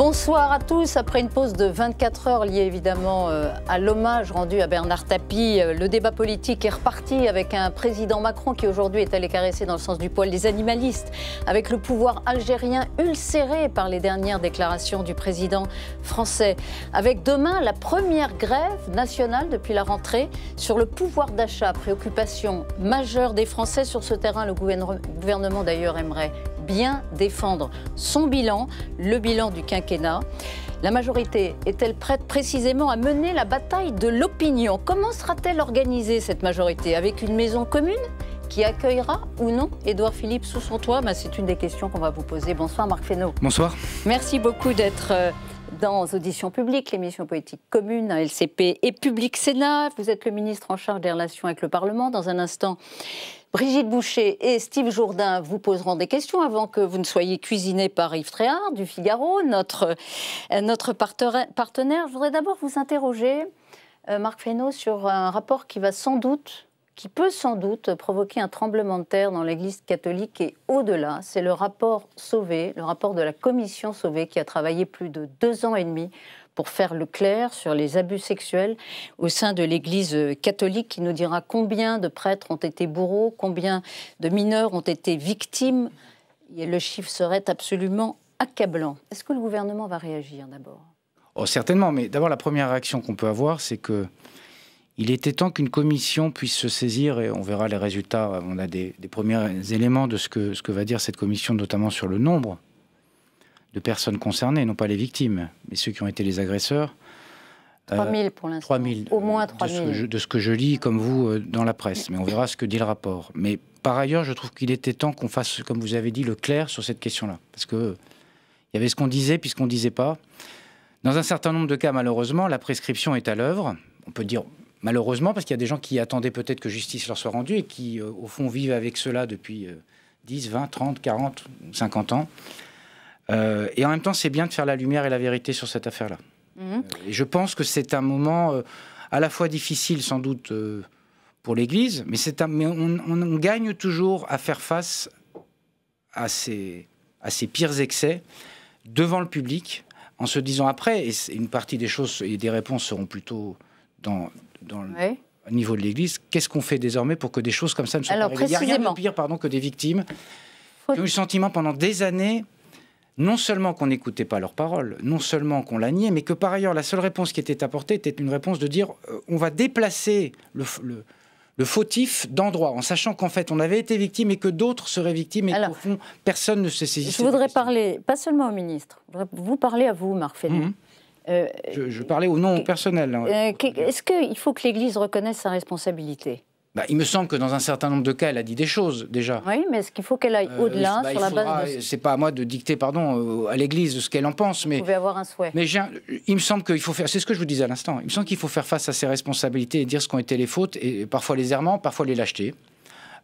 Bonsoir à tous. Après une pause de 24 heures liée évidemment à l'hommage rendu à Bernard Tapie, le débat politique est reparti avec un président Macron qui aujourd'hui est allé caresser dans le sens du poil des animalistes, avec le pouvoir algérien ulcéré par les dernières déclarations du président français, avec demain la première grève nationale depuis la rentrée sur le pouvoir d'achat, préoccupation majeure des Français sur ce terrain. Le gouvernement d'ailleurs aimerait bien défendre son bilan, le bilan du quinquennat. La majorité est-elle prête précisément à mener la bataille de l'opinion? Comment sera-t-elle organisée cette majorité? Avec une maison commune qui accueillera ou non Édouard Philippe sous son toit? C'est une des questions qu'on va vous poser. Bonsoir Marc Fesneau. Bonsoir. Merci beaucoup d'être dans Auditions publiques, l'émission politique commune à LCP et Public Sénat. Vous êtes le ministre en charge des relations avec le Parlement. Dans un instant, Brigitte Boucher et Steve Jourdain vous poseront des questions avant que vous ne soyez cuisinés par Yves Tréhard du Figaro, notre partenaire. Je voudrais d'abord vous interroger, Marc Fesneau, sur un rapport qui peut sans doute provoquer un tremblement de terre dans l'Église catholique et au-delà. C'est le rapport Sauvé, le rapport de la commission Sauvé qui a travaillé plus de 2 ans et demi pour faire le clair sur les abus sexuels au sein de l'Église catholique, qui nous dira combien de prêtres ont été bourreaux, combien de mineurs ont été victimes. Et le chiffre serait absolument accablant. Est-ce que le gouvernement va réagir d'abord? Certainement, mais d'abord la première réaction qu'on peut avoir, c'est que il était temps qu'une commission puisse se saisir, et on verra les résultats, on a des premiers éléments de ce que va dire cette commission, notamment sur le nombre de personnes concernées, non pas les victimes, mais ceux qui ont été les agresseurs. 3 000 pour l'instant. 3 000. Au moins 3 000. De ce que je lis, comme vous, dans la presse. Mais on verra ce que dit le rapport. Mais par ailleurs, je trouve qu'il était temps qu'on fasse, comme vous avez dit, le clair sur cette question-là. Parce qu'il y avait ce qu'on disait, puis ce qu'on ne disait pas. Dans un certain nombre de cas, malheureusement, la prescription est à l'œuvre. On peut dire malheureusement, parce qu'il y a des gens qui attendaient peut-être que justice leur soit rendue et qui, au fond, vivent avec cela depuis 10, 20, 30, 40, 50 ans. Et en même temps, c'est bien de faire la lumière et la vérité sur cette affaire-là. Et je pense que c'est un moment à la fois difficile, sans doute, pour l'Église, mais on gagne toujours à faire face à ces pires excès devant le public, en se disant après, et une partie des choses et des réponses seront plutôt au niveau de l'Église, qu'est-ce qu'on fait désormais pour que des choses comme ça ne soient pas arrivées? Il n'y a rien de pire que des victimes qui ont eu le sentiment pendant des années, non seulement qu'on n'écoutait pas leurs paroles, non seulement qu'on la niait, mais que par ailleurs, la seule réponse qui était apportée était une réponse de dire on va déplacer le fautif d'endroit, en sachant qu'en fait, on avait été victime et que d'autres seraient victimes et qu'au fond, personne ne se saisissait. Je voudrais parler, pas seulement au ministre, je voudrais vous parler à vous, Marc Fesneau. Je parlais au nom personnel. Est-ce qu'il faut que l'Église reconnaisse sa responsabilité? Il me semble que dans un certain nombre de cas, elle a dit des choses, déjà. Oui, mais est-ce qu'il faut qu'elle aille au-delà sur la base de... C'est pas à moi de dicter, à l'Église ce qu'elle en pense, mais... Vous pouvez avoir un souhait. Mais il me semble qu'il faut faire... C'est ce que je vous disais à l'instant. Il me semble qu'il faut faire face à ses responsabilités et dire ce qu'ont été les fautes, et parfois les errements, parfois les lâchetés.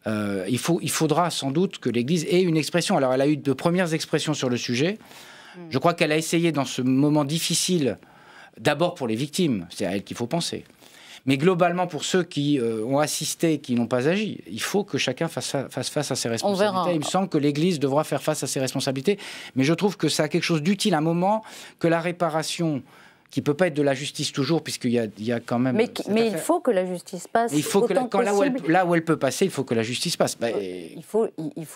Il faudra sans doute que l'Église ait une expression. Alors, elle a eu de premières expressions sur le sujet. Je crois qu'elle a essayé, dans ce moment difficile, d'abord pour les victimes, c'est à elle qu'il faut penser. Mais globalement, pour ceux qui ont assisté, qui n'ont pas agi, il faut que chacun fasse face à ses responsabilités. Il me semble que l'Église devra faire face à ses responsabilités. Mais je trouve que ça a quelque chose d'utile, un moment, que la réparation, qui ne peut pas être de la justice toujours, puisqu'il y a quand même... Mais il faut que la justice passe. Il faut là où elle peut passer, il faut que la justice passe. Il faut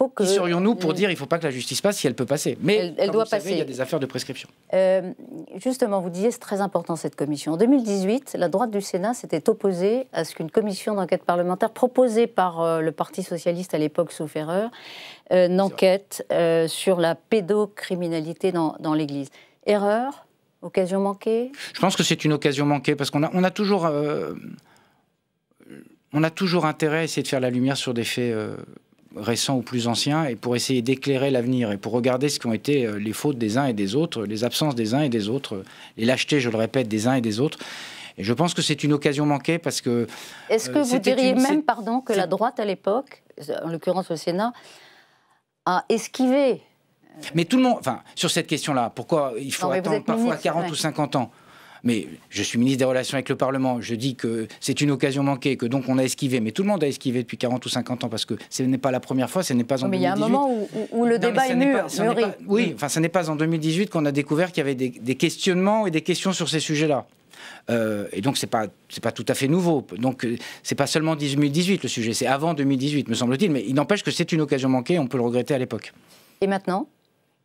que... Qui serions-nous pour dire qu'il ne faut pas que la justice passe si elle peut passer? Mais elle doit passer. Savez, il y a des affaires de prescription. Justement, vous disiez c'est très important cette commission. En 2018, la droite du Sénat s'était opposée à ce qu'une commission d'enquête parlementaire proposée par le Parti socialiste à l'époque, sauf erreur, n'enquête sur la pédocriminalité dans l'Église. Erreur? Occasion manquée? Je pense que c'est une occasion manquée parce qu'on a toujours intérêt à essayer de faire la lumière sur des faits récents ou plus anciens et pour essayer d'éclairer l'avenir et pour regarder ce qu'ont été les fautes des uns et des autres, les absences des uns et des autres, les lâchetés, je le répète, des uns et des autres. Et je pense que c'est une occasion manquée parce que... Est-ce que vous diriez même, que la droite à l'époque, en l'occurrence le Sénat, a esquivé? Mais tout le monde, sur cette question-là, pourquoi il faut attendre parfois 40 ou 50 ans? Mais je suis ministre des Relations avec le Parlement, je dis que c'est une occasion manquée, que donc on a esquivé, mais tout le monde a esquivé depuis 40 ou 50 ans, parce que ce n'est pas la première fois, ce n'est pas en 2018. Mais il y a un moment où le débat est mûri. Oui, enfin, ce n'est pas en 2018 qu'on a découvert qu'il y avait des questionnements et des questions sur ces sujets-là. Et donc, c'est pas tout à fait nouveau. Donc, c'est pas seulement 2018 le sujet, c'est avant 2018, me semble-t-il. Mais il n'empêche que c'est une occasion manquée, on peut le regretter à l'époque. Et maintenant ?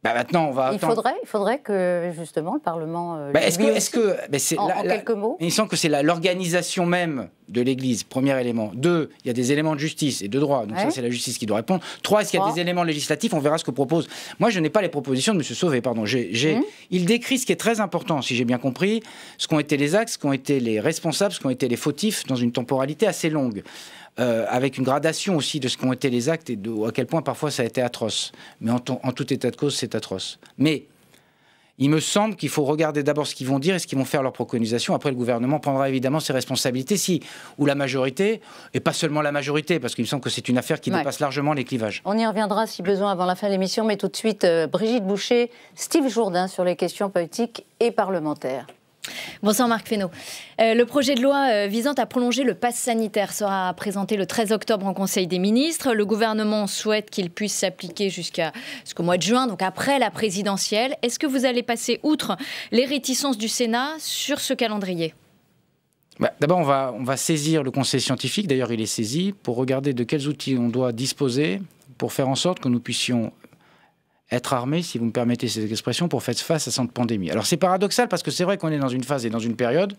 Maintenant, on va attendre. Il faudrait que, justement, le Parlement... en quelques mots. Il semble que c'est l'organisation même de l'Église, premier élément. 2, il y a des éléments de justice et de droit. Donc ça, c'est la justice qui doit répondre. 3, est-ce qu'il y a des éléments législatifs? On verra ce que propose. Moi, je n'ai pas les propositions de M. Sauvé, pardon. Il décrit ce qui est très important, si j'ai bien compris, ce qu'ont été les axes, ce qu'ont été les responsables, ce qu'ont été les fautifs dans une temporalité assez longue. Avec une gradation aussi de ce qu'ont été les actes et à quel point parfois ça a été atroce. Mais en tout état de cause, c'est atroce. Mais il me semble qu'il faut regarder d'abord ce qu'ils vont dire et ce qu'ils vont faire leurs préconisations. Après, le gouvernement prendra évidemment ses responsabilités, ou la majorité, et pas seulement la majorité, parce qu'il me semble que c'est une affaire qui dépasse largement les clivages. On y reviendra si besoin avant la fin de l'émission, mais tout de suite, Brigitte Boucher, Steve Jourdain sur les questions politiques et parlementaires. Bonsoir Marc Fesneau. Le projet de loi visant à prolonger le pass sanitaire sera présenté le 13 octobre en Conseil des ministres. Le gouvernement souhaite qu'il puisse s'appliquer jusqu'au mois de juin, donc après la présidentielle. Est-ce que vous allez passer outre les réticences du Sénat sur ce calendrier ? D'abord, on va saisir le Conseil scientifique, d'ailleurs il est saisi, pour regarder de quels outils on doit disposer pour faire en sorte que nous puissions être armés, si vous me permettez cette expression, pour faire face à cette pandémie. Alors c'est paradoxal parce que c'est vrai qu'on est dans une phase et dans une période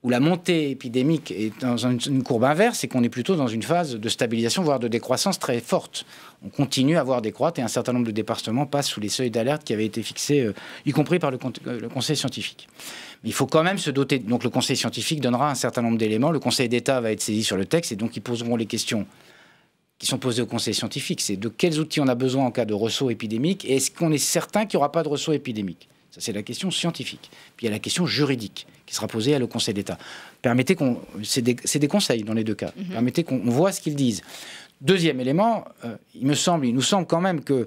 où la montée épidémique est dans une courbe inverse et qu'on est plutôt dans une phase de stabilisation, voire de décroissance très forte. On continue à voir décroître et un certain nombre de départements passent sous les seuils d'alerte qui avaient été fixés, y compris par le Conseil scientifique. Mais il faut quand même se doter. Donc le Conseil scientifique donnera un certain nombre d'éléments. Le Conseil d'État va être saisi sur le texte et donc ils poseront les questions qui sont posées au Conseil scientifique. C'est de quels outils on a besoin en cas de ressaut épidémique et est-ce qu'on est certain qu'il n'y aura pas de ressaut épidémique? Ça, c'est la question scientifique. Puis il y a la question juridique qui sera posée au Conseil d'État. Permettez qu'on... C'est des conseils dans les deux cas. Permettez qu'on voit ce qu'ils disent. Deuxième élément, il nous semble quand même que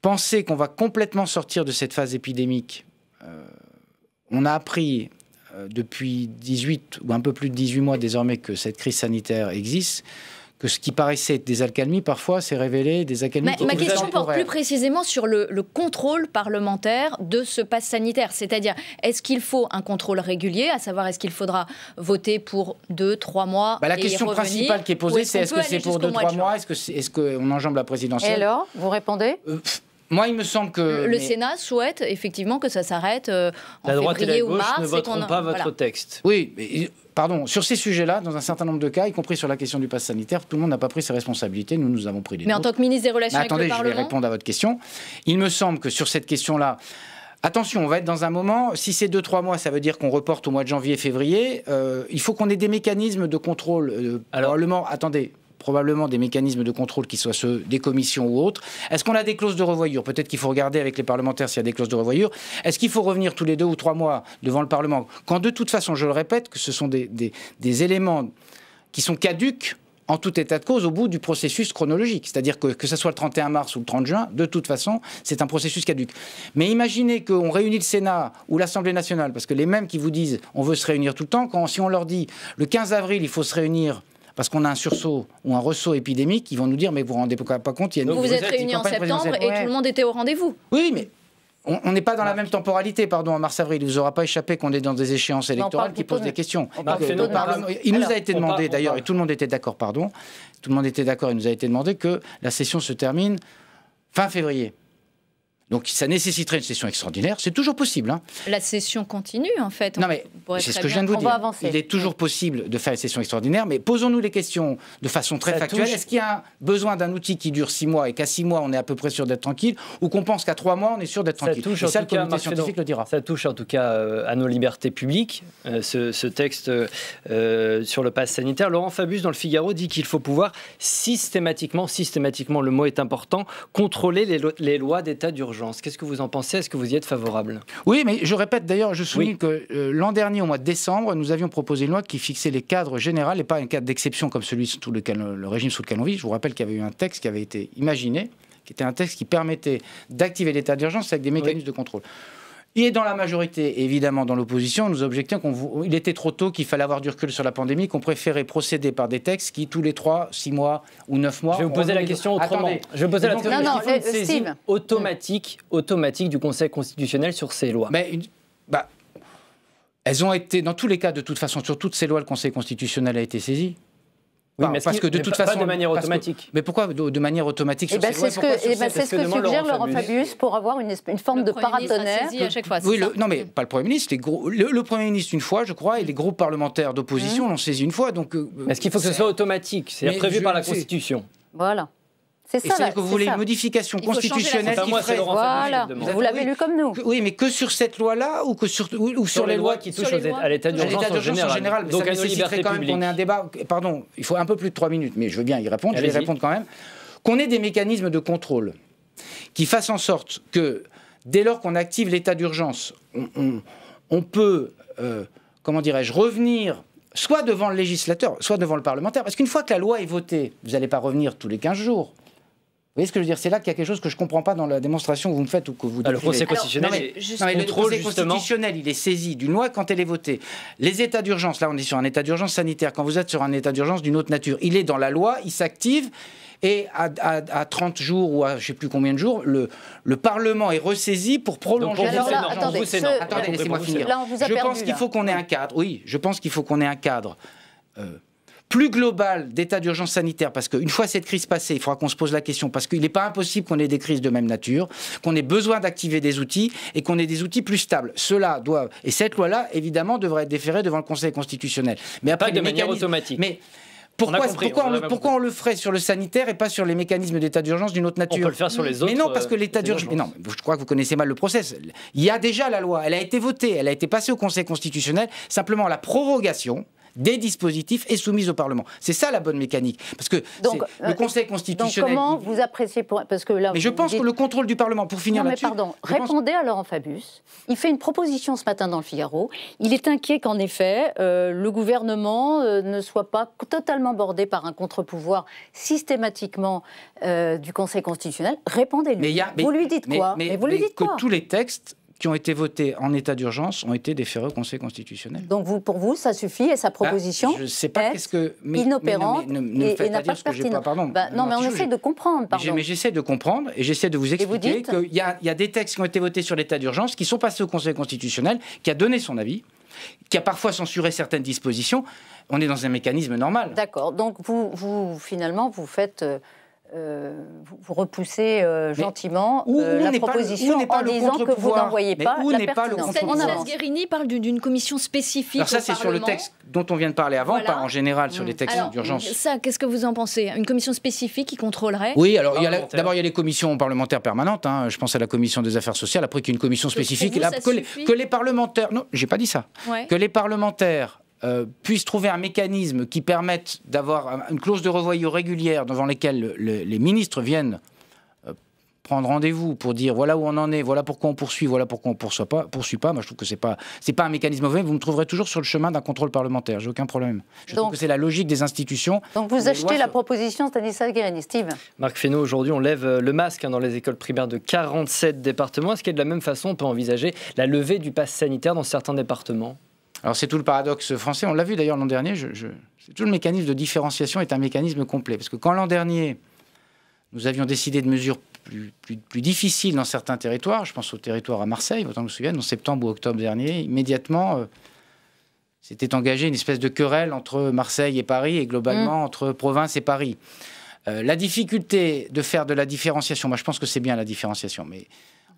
penser qu'on va complètement sortir de cette phase épidémique, on a appris depuis 18 ou un peu plus de 18 mois désormais que cette crise sanitaire existe, que ce qui paraissait être des accalmies, parfois, s'est révélé des accalmies. Ma question porte plus précisément sur le contrôle parlementaire de ce pass sanitaire. C'est-à-dire, est-ce qu'il faut un contrôle régulier, à savoir, est-ce qu'il faudra voter pour 2-3 mois La question principale qui est posée, c'est est-ce que c'est pour 2-3 mois? Est-ce qu'on enjambe la présidentielle? Et alors, vous répondez moi, il me semble que... Le Sénat souhaite effectivement que ça s'arrête en février ou mars. La droite et la gauche ne voteront pas votre texte. Oui, mais, pardon, sur ces sujets-là, dans un certain nombre de cas, y compris sur la question du pass sanitaire, tout le monde n'a pas pris ses responsabilités, nous avons pris les nôtres. Mais en tant que ministre des Relations avec le Parlement... Attendez, je vais répondre à votre question. Il me semble que sur cette question-là, attention, on va être dans un moment, si c'est 2-3 mois, ça veut dire qu'on reporte au mois de janvier-février, il faut qu'on ait des mécanismes de contrôle, probablement des mécanismes de contrôle qui soient ceux des commissions ou autres. Est-ce qu'on a des clauses de revoyure? Peut-être qu'il faut regarder avec les parlementaires s'il y a des clauses de revoyure. Est-ce qu'il faut revenir tous les 2 ou 3 mois devant le Parlement? Quand de toute façon, je le répète, que ce sont des éléments qui sont caducs en tout état de cause au bout du processus chronologique. C'est-à-dire que ce soit le 31 mars ou le 30 juin, de toute façon, c'est un processus caduc. Mais imaginez qu'on réunit le Sénat ou l'Assemblée nationale, parce que les mêmes qui vous disent on veut se réunir tout le temps, si on leur dit le 15 avril, il faut se réunir parce qu'on a un sursaut ou un ressaut épidémique, ils vont nous dire mais vous vous rendez pas compte, il y a une... Vous êtes réunis en septembre et tout le monde était au rendez-vous. Oui, mais on n'est pas dans la même temporalité, pardon, en mars-avril. Il ne vous aura pas échappé qu'on est dans des échéances électorales qui posent des questions. Il nous a été demandé d'ailleurs, et tout le monde était d'accord, pardon, tout le monde était d'accord, il nous a été demandé que la session se termine fin février. Donc ça nécessiterait une session extraordinaire, c'est toujours possible. Hein. La session continue en fait. Non mais c'est ce que je viens de vous dire. Il est toujours possible de faire une session extraordinaire, mais posons-nous les questions de façon très factuelle. Est-ce qu'il y a besoin d'un outil qui dure 6 mois et qu'à 6 mois on est à peu près sûr d'être tranquille, ou qu'on pense qu'à 3 mois on est sûr d'être tranquille? Et ça, le comité scientifique le dira. Ça touche en tout cas à nos libertés publiques, ce texte sur le pass sanitaire. Laurent Fabius dans le Figaro dit qu'il faut pouvoir systématiquement, le mot est important, contrôler les lois d'état d'urgence. Qu'est-ce que vous en pensez? Est-ce que vous y êtes favorable? Oui, mais je répète d'ailleurs, je souligne que l'an dernier, au mois de décembre, nous avions proposé une loi qui fixait les cadres généraux et pas un cadre d'exception comme celui sous lequel le régime sous lequel on vit. Je vous rappelle qu'il y avait eu un texte qui avait été imaginé, qui était un texte qui permettait d'activer l'état d'urgence avec des mécanismes de contrôle. Il est dans la majorité, évidemment dans l'opposition. Nous objections qu'il était trop tôt, qu'il fallait avoir du recul sur la pandémie, qu'on préférait procéder par des textes qui, tous les 3, 6 mois ou 9 mois... Je vais vous poser la question autrement. Je vais vous poser la question. Non, une saisine automatique du Conseil constitutionnel sur ces lois. Mais elles ont été, dans tous les cas, de toute façon, sur toutes ces lois, le Conseil constitutionnel a été saisi. Oui, mais parce que de toute façon, pas de manière automatique. Mais pourquoi de manière automatique sur ces lois? C'est ce que suggère Laurent Fabius pour avoir une forme de paratonnerre. À chaque fois, oui, non mais pas le Premier ministre. Le Premier ministre une fois, je crois, et les groupes parlementaires d'opposition l'ont saisi une fois. Donc, est-ce qu'il faut que ce soit automatique? C'est prévu par la Constitution. Voilà. C'est ça. C'est-à-dire que vous voulez une modification constitutionnelle qui ferait... Voilà, vous l'avez lu comme nous. Oui, mais que sur cette loi-là ou sur les lois qui touchent à l'état d'urgence en général. Donc ça nécessiterait quand même qu'on ait un débat... Pardon, il faut un peu plus de 3 minutes, mais je veux bien y répondre, je vais y répondre quand même. Qu'on ait des mécanismes de contrôle qui fassent en sorte que, dès lors qu'on active l'état d'urgence, on peut, comment dirais-je, revenir... soit devant le législateur, soit devant le parlementaire. Parce qu'une fois que la loi est votée, vous n'allez pas revenir tous les 15 jours. Vous voyez ce que je veux dire? C'est là qu'il y a quelque chose que je ne comprends pas dans la démonstration que vous me faites ou que vous dites. Le Conseil constitutionnel, le Conseil constitutionnel, il est saisi d'une loi quand elle est votée. Les états d'urgence, là on est sur un état d'urgence sanitaire. Quand vous êtes sur un état d'urgence d'une autre nature, il est dans la loi, il s'active. Et à 30 jours ou à je ne sais plus combien de jours, le Parlement est ressaisi pour prolonger l'état d'urgence. Attendez, laissez-moi finir. Je pense qu'il faut qu'on ait un cadre. Oui, je pense qu'il faut qu'on ait un cadre plus global d'état d'urgence sanitaire, parce qu'une fois cette crise passée, il faudra qu'on se pose la question, parce qu'il n'est pas impossible qu'on ait des crises de même nature, qu'on ait besoin d'activer des outils et qu'on ait des outils plus stables. Cela doit... Et cette loi-là, évidemment, devrait être déférée devant le Conseil constitutionnel. Mais après, pas de manière automatique. Mais pourquoi on le ferait sur le sanitaire et pas sur les mécanismes d'état d'urgence d'une autre nature? On peut le faire sur les autres. Mais non, parce que l'état d'urgence... Mais non, je crois que vous connaissez mal le process. Il y a déjà la loi, elle a été votée, elle a été passée au Conseil constitutionnel. Simplement, la prorogation des dispositifs est soumise au Parlement. C'est ça la bonne mécanique. Parce que le Conseil constitutionnel... Donc comment vous appréciez... Parce que là, mais je pense que le contrôle du Parlement, pour finir là-dessus... Pardon, répondez à Laurent Fabius. Il fait une proposition ce matin dans le Figaro. Il est inquiet qu'en effet, le gouvernement ne soit pas totalement bordé par un contre-pouvoir systématiquement du Conseil constitutionnel. Répondez-lui. Vous lui dites quoi? Vous lui dites quoi? Que tous les textes qui ont été votés en état d'urgence ont été déférés au Conseil constitutionnel. Donc pour vous, ça suffit et sa proposition je sais pas inopérante et n'a pas de pertinence. Non, mais on essaie de comprendre. Mais j'essaie de comprendre et j'essaie de vous expliquer qu'il y a des textes qui ont été votés sur l'état d'urgence, qui sont passés au Conseil constitutionnel, qui a donné son avis, qui a parfois censuré certaines dispositions. On est dans un mécanisme normal. D'accord. Donc finalement, vous faites... vous repoussez gentiment la proposition en disant que vous n'en voyez pas la pertinence. Stanislas Guerini parle d'une commission spécifique. Alors ça, c'est sur le texte dont on vient de parler avant, pas en général sur les textes d'urgence. Ça, qu'est-ce que vous en pensez? Une commission spécifique qui contrôlerait? Oui, alors d'abord il y a les commissions parlementaires permanentes. Je pense à la commission des affaires sociales. Après qu'il y ait une commission spécifique, que les parlementaires... Non, j'ai pas dit ça. Que les parlementaires puissent trouver un mécanisme qui permette d'avoir une clause de revoyure régulière devant lesquelles les ministres viennent prendre rendez-vous pour dire voilà où on en est, voilà pourquoi on poursuit, voilà pourquoi on poursuit pas. Moi, je trouve que c'est pas un mécanisme mauvais. Vous me trouverez toujours sur le chemin d'un contrôle parlementaire. J'ai aucun problème. Je trouve que c'est la logique des institutions. Donc vous achetez la proposition Stanislas Guerini. Steve. Marc Fesneau, aujourd'hui, on lève le masque dans les écoles primaires de 47 départements. Est-ce que de la même façon, on peut envisager la levée du pass sanitaire dans certains départements? Alors c'est tout le paradoxe français, on l'a vu d'ailleurs l'an dernier, tout le mécanisme de différenciation est un mécanisme complet. Parce que quand l'an dernier, nous avions décidé de mesures plus difficiles dans certains territoires, je pense au territoire à Marseille, autant que je me souvienne, en septembre ou octobre dernier, immédiatement, s'était engagée une espèce de querelle entre Marseille et Paris, et globalement entre province et Paris. La difficulté de faire de la différenciation, moi je pense que c'est bien la différenciation, mais...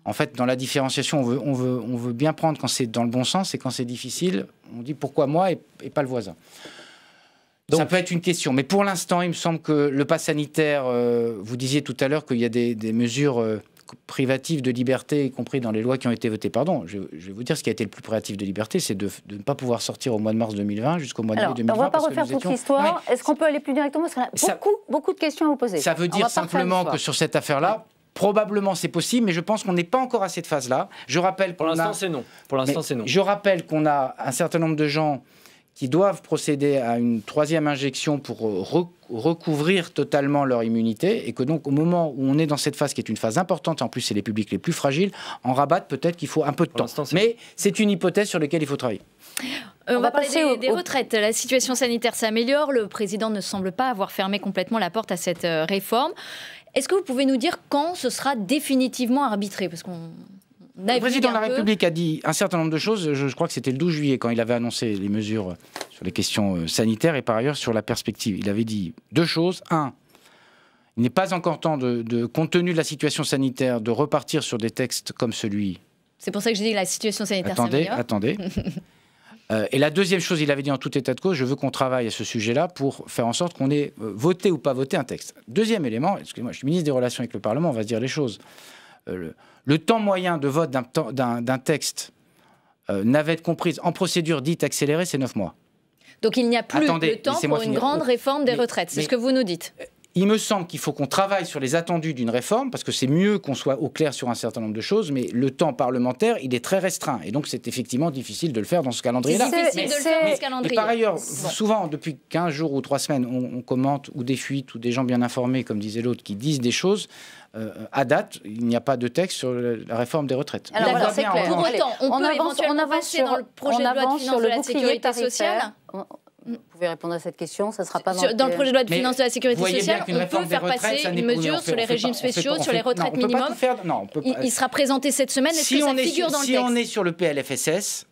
En fait, dans la différenciation, on veut bien prendre quand c'est dans le bon sens et quand c'est difficile, on dit pourquoi moi et pas le voisin. Donc, ça peut être une question. Mais pour l'instant, il me semble que le pass sanitaire, vous disiez tout à l'heure qu'il y a des mesures privatives de liberté, y compris dans les lois qui ont été votées. Pardon, je vais vous dire ce qui a été le plus privatif de liberté, c'est de ne pas pouvoir sortir au mois de mars 2020 jusqu'au mois de mai 2020. On ne va pas refaire toute l'histoire. Est-ce qu'on peut aller plus directement? Parce qu'on a beaucoup de questions à vous poser. Ça veut dire simplement que sur cette affaire-là, probablement c'est possible, mais je pense qu'on n'est pas encore à cette phase-là. Je rappelle pour l'instant c'est non. Je rappelle qu'on a un certain nombre de gens qui doivent procéder à une 3e injection pour recouvrir totalement leur immunité, et que donc au moment où on est dans cette phase qui est une phase importante, en plus c'est les publics les plus fragiles, en rabattre peut-être qu'il faut un peu de temps. Mais c'est une hypothèse sur laquelle il faut travailler. On va parler des retraites. La situation sanitaire s'améliore. Le président ne semble pas avoir fermé complètement la porte à cette réforme. Est-ce que vous pouvez nous dire quand ce sera définitivement arbitré? Parce qu'on Le président de la République a dit un certain nombre de choses. Je crois que c'était le 12 juillet quand il avait annoncé les mesures sur les questions sanitaires et par ailleurs sur la perspective. Il avait dit 2 choses. 1, il n'est pas encore temps, compte tenu de la situation sanitaire, de repartir sur des textes comme celui. C'est pour ça que je dis que la situation sanitaire s'améliore. Attendez. Et la 2e chose, il avait dit en tout état de cause, je veux qu'on travaille à ce sujet-là pour faire en sorte qu'on ait voté ou pas voté un texte. 2e élément, excusez-moi, je suis ministre des Relations avec le Parlement, on va se dire les choses. Le temps moyen de vote d'un texte navette comprise en procédure dite accélérée, c'est 9 mois. Donc il n'y a plus de temps pour une grande réforme des retraites, c'est ce que vous nous dites. Il me semble qu'il faut qu'on travaille sur les attendus d'une réforme, parce que c'est mieux qu'on soit au clair sur un certain nombre de choses, mais le temps parlementaire, il est très restreint. Et donc, c'est effectivement difficile de le faire dans ce calendrier-là. C'est difficile de le faire dans ce calendrier. Et par ailleurs, souvent, depuis 15 jours ou 3 semaines, on commente ou des fuites ou des gens bien informés, comme disait l'autre, qui disent des choses. À date, il n'y a pas de texte sur la réforme des retraites. Alors voilà, c'est clair. Pour autant, on peut éventuellement passer dans le projet de loi de finances de la sécurité sociale. Vous pouvez répondre à cette question, ça ne sera pas dans le projet de loi de finances de la sécurité sociale, on peut faire passer une mesure sur les régimes spéciaux, sur les retraites minimum. Il sera présenté cette semaine, est-ce que ça figure dans le texte? Si on est sur le PLFSS,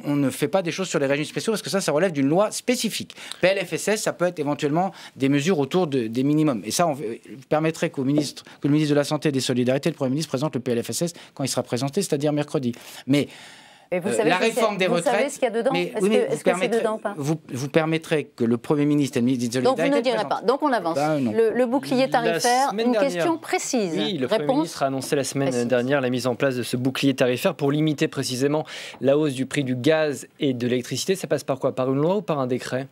on ne fait pas des choses sur les régimes spéciaux parce que ça relève d'une loi spécifique. PLFSS, ça peut être éventuellement des mesures autour des minimums. Et ça, on permettrait que le ministre de la Santé et des Solidarités, le Premier ministre, présente le PLFSS quand il sera présenté, c'est-à-dire mercredi. Mais la réforme des retraites. Vous savez ce qu'il y a dedans? Est-ce que c'est dedans ou pas? Vous permettrez que le Premier ministre et le ministre des Solidarités. Donc vous ne direz pas. Donc on avance. Le bouclier tarifaire, une question précise. Oui, le Premier ministre a annoncé la semaine dernière la mise en place de ce bouclier tarifaire pour limiter précisément la hausse du prix du gaz et de l'électricité. Ça passe par quoi? Par une loi ou par un décret?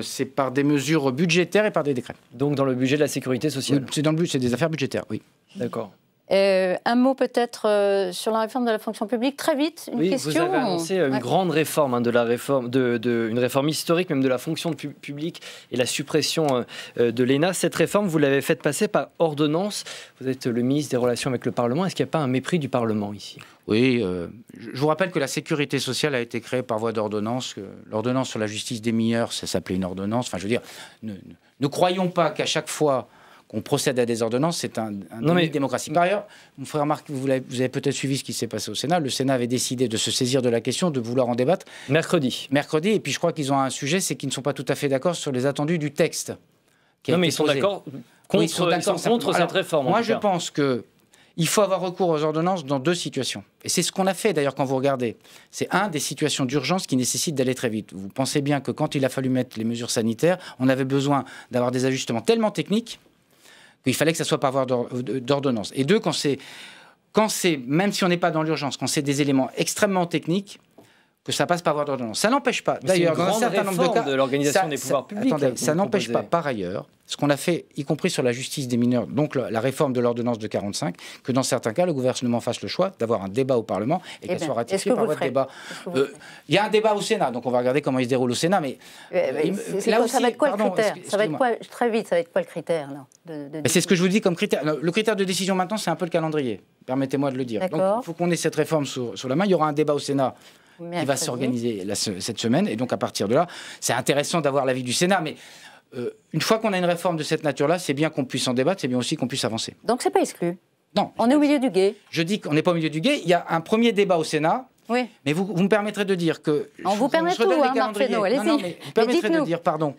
C'est par des mesures budgétaires et par des décrets. Donc dans le budget de la sécurité sociale? C'est des affaires budgétaires, oui. D'accord. Un mot peut-être sur la réforme de la fonction publique, très vite, une question. Vous avez annoncé une grande réforme, une réforme historique même de la fonction publique et la suppression de l'ENA. Cette réforme, vous l'avez faite passer par ordonnance. Vous êtes le ministre des Relations avec le Parlement. Est-ce qu'il n'y a pas un mépris du Parlement ici? Oui, je vous rappelle que la sécurité sociale a été créée par voie d'ordonnance. L'ordonnance sur la justice des mineurs, ça s'appelait une ordonnance. Enfin, je veux dire, ne croyons pas qu'à chaque fois qu'on procède à des ordonnances, c'est un déni de démocratie. Par ailleurs, vous ferez remarquer, vous avez peut-être suivi ce qui s'est passé au Sénat. Le Sénat avait décidé de se saisir de la question, de vouloir en débattre. Mercredi. Et puis je crois qu'ils ont un sujet, c'est qu'ils ne sont pas tout à fait d'accord sur les attendus du texte. Non, mais ils sont d'accord contre cette réforme. Moi, je pense qu'il faut avoir recours aux ordonnances dans 2 situations. Et c'est ce qu'on a fait d'ailleurs quand vous regardez. C'est des situations d'urgence qui nécessitent d'aller très vite. Vous pensez bien que quand il a fallu mettre les mesures sanitaires, on avait besoin d'avoir des ajustements tellement techniques qu'il fallait que ça soit par voie d'ordonnance. Et 2, quand c'est, même si on n'est pas dans l'urgence, quand c'est des éléments extrêmement techniques, que ça passe par voie d'ordonnance. Ça n'empêche pas, d'ailleurs, dans un certain nombre de cas, de l'organisation des pouvoirs publics. Attendez, ça n'empêche pas, par ailleurs, ce qu'on a fait, y compris sur la justice des mineurs, donc la réforme de l'ordonnance de 45, que dans certains cas, le gouvernement fasse le choix d'avoir un débat au Parlement et qu'elle soit ratifiée par voie de débat. Il y a un débat au Sénat, donc on va regarder comment il se déroule au Sénat, mais ça va être quoi le critère? Ça va être quoi, très vite, ça va être quoi le critère c'est ce que je vous dis comme critère. Le critère de décision maintenant, c'est un peu le calendrier. Permettez-moi de le dire. Donc il faut qu'on ait cette réforme sur la main. Il y aura un débat au Sénat qui va s'organiser cette semaine. Et donc, à partir de là, c'est intéressant d'avoir l'avis du Sénat. Mais une fois qu'on a une réforme de cette nature-là, c'est bien qu'on puisse en débattre, c'est bien aussi qu'on puisse avancer. Donc, c'est pas exclu? Non. On est au milieu du gué? Je dis qu'on n'est pas au milieu du gué. Il y a un premier débat au Sénat. Oui. Mais vous me permettrez de dire que... On vous permet tout, Marc Fesneau, allez-y. Non, mais vous permettrez de dire, pardon,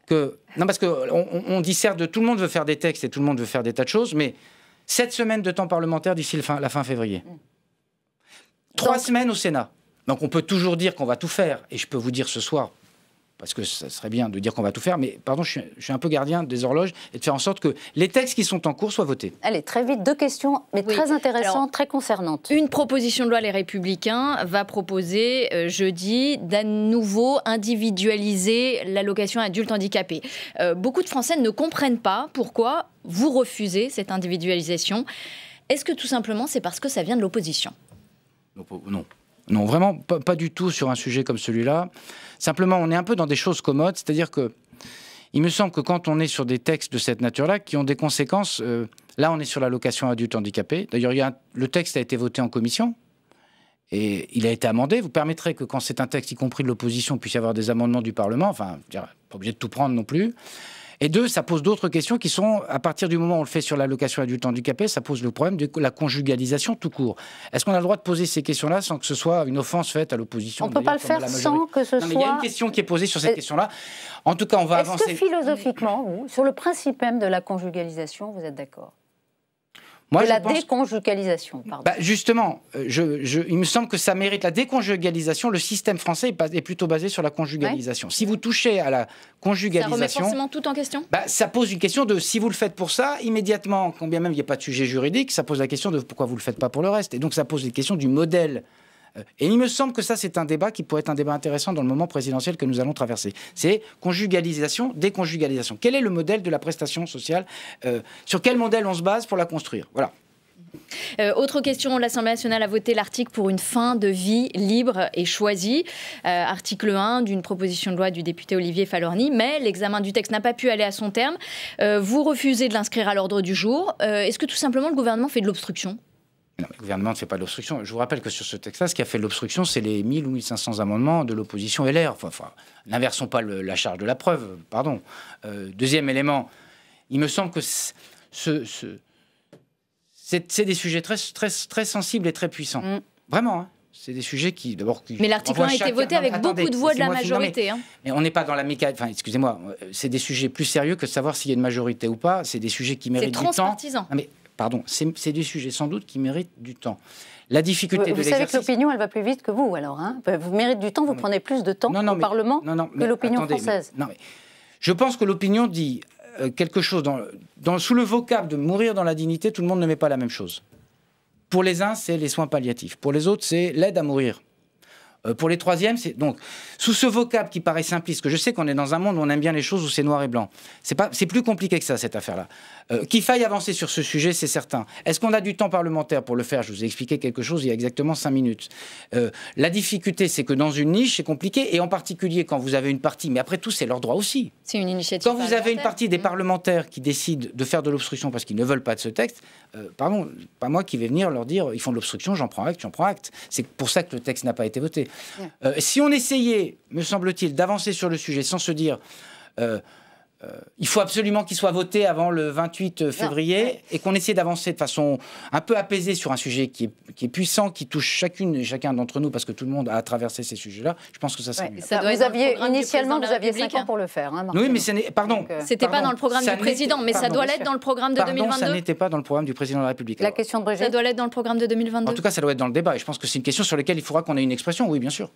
que... Non, parce qu'on dit certes de tout le monde veut faire des textes et tout le monde veut faire des tas de choses, mais 7 semaines de temps parlementaire d'ici la fin février. 3 semaines au Sénat. Donc on peut toujours dire qu'on va tout faire, et je peux vous dire ce soir, parce que ça serait bien de dire qu'on va tout faire, mais pardon, je suis un peu gardien des horloges, et de faire en sorte que les textes qui sont en cours soient votés. Allez, très vite, 2 questions, mais très intéressantes, alors, très concernantes. Une proposition de loi, les Républicains, va proposer jeudi d'à nouveau individualiser l'allocation adulte handicapé. Beaucoup de Français ne comprennent pas pourquoi vous refusez cette individualisation. Est-ce que tout simplement c'est parce que ça vient de l'opposition ? Non. Non, vraiment pas du tout sur un sujet comme celui-là. Simplement, on est un peu dans des choses commodes, c'est-à-dire que il me semble que quand on est sur des textes de cette nature-là, qui ont des conséquences, là on est sur l'allocation adulte handicapé. D'ailleurs, le texte a été voté en commission et il a été amendé. Vous permettrez que quand c'est un texte, y compris de l'opposition, puisse y avoir des amendements du Parlement. Enfin, je dirais, pas obligé de tout prendre non plus. Et deux, ça pose d'autres questions qui sont, à partir du moment où on le fait sur l'allocation adulte handicapé, ça pose le problème de la conjugalisation tout court. Est-ce qu'on a le droit de poser ces questions-là sans que ce soit une offense faite à l'opposition? On ne peut pas le faire sans que ce soit... Il y a une question qui est posée sur cette question-là. En tout cas, on va avancer. Est-ce que philosophiquement, vous, sur le principe même de la conjugalisation, vous êtes d'accord? De la déconjugalisation, pardon. Bah justement, il me semble que ça mérite la déconjugalisation. Le système français est plutôt basé sur la conjugalisation. Ouais. Si vous touchez à la conjugalisation... Ça remet forcément tout en question? Ça pose une question de si vous le faites pour ça, immédiatement, quand bien même il n'y a pas de sujet juridique, ça pose la question de pourquoi vous ne le faites pas pour le reste. Et donc ça pose les questions du modèle. Et il me semble que ça, c'est un débat qui pourrait être un débat intéressant dans le moment présidentiel que nous allons traverser. C'est conjugalisation, déconjugalisation. Quel est le modèle de la prestation sociale? Sur quel modèle on se base pour la construire? Voilà. Autre question, l'Assemblée nationale a voté l'article pour une fin de vie libre et choisie. Article 1 d'une proposition de loi du député Olivier Falorni, mais l'examen du texte n'a pas pu aller à son terme. Vous refusez de l'inscrire à l'ordre du jour. Est-ce que tout simplement le gouvernement fait de l'obstruction? Non, le gouvernement ne fait pas de l'obstruction. Je vous rappelle que sur ce texte-là, ce qui a fait de l'obstruction, c'est les 1000 ou 1500 amendements de l'opposition LR. Enfin, n'inversons pas la charge de la preuve, pardon. Deuxième élément, il me semble que c'est des sujets très sensibles et très puissants. Vraiment, hein. C'est des sujets qui, d'abord... Mais l'article 1 a été voté avec beaucoup de voix de la majorité. Mais on n'est pas dans la mécanique... Enfin, excusez-moi, c'est des sujets plus sérieux que de savoir s'il y a une majorité ou pas. C'est des sujets qui méritent du temps. C'est transpartisan. Non, mais, pardon, c'est des sujets sans doute qui méritent du temps. La difficulté de l'exercice... Vous savez que l'opinion, elle va plus vite que vous, alors. Hein, vous méritez du temps, vous prenez plus de temps au Parlement que l'opinion française. Je pense que l'opinion dit quelque chose... sous le vocable de mourir dans la dignité, tout le monde ne met pas la même chose. Pour les uns, c'est les soins palliatifs. Pour les autres, c'est l'aide à mourir. Pour les troisièmes, c'est donc sous ce vocable qui paraît simpliste, que je sais qu'on est dans un monde où on aime bien les choses où c'est noir et blanc. C'est plus compliqué que ça, cette affaire-là. Qu'il faille avancer sur ce sujet, c'est certain. Est-ce qu'on a du temps parlementaire pour le faire? Je vous ai expliqué quelque chose il y a exactement 5 minutes. La difficulté, c'est que dans une niche, c'est compliqué, et en particulier quand vous avez une partie, mais après tout, c'est leur droit aussi. C'est une initiative. Quand vous avez une partie des parlementaires qui décident de faire de l'obstruction parce qu'ils ne veulent pas de ce texte, pardon, pas moi qui vais venir leur dire ils font de l'obstruction, j'en prends acte. C'est pour ça que le texte n'a pas été voté. Si on essayait, me semble-t-il, d'avancer sur le sujet sans se dire il faut absolument qu'il soit voté avant le 28 février et qu'on essaie d'avancer de façon un peu apaisée sur un sujet qui est puissant, qui touche chacune et chacun d'entre nous parce que tout le monde a traversé ces sujets-là, je pense que ça serait mieux. Initialement, vous aviez 5 ans pour le faire. Hein, oui, mais ce n'est... Pardon. C'était pas dans le programme du président, mais ça doit l'être dans le programme de 2022. Ça n'était pas dans le programme du président de la République. La question de Brigitte. Ça doit l'être dans le programme de 2022. En tout cas, ça doit être dans le débat. Et je pense que c'est une question sur laquelle il faudra qu'on ait une expression. Oui, bien sûr.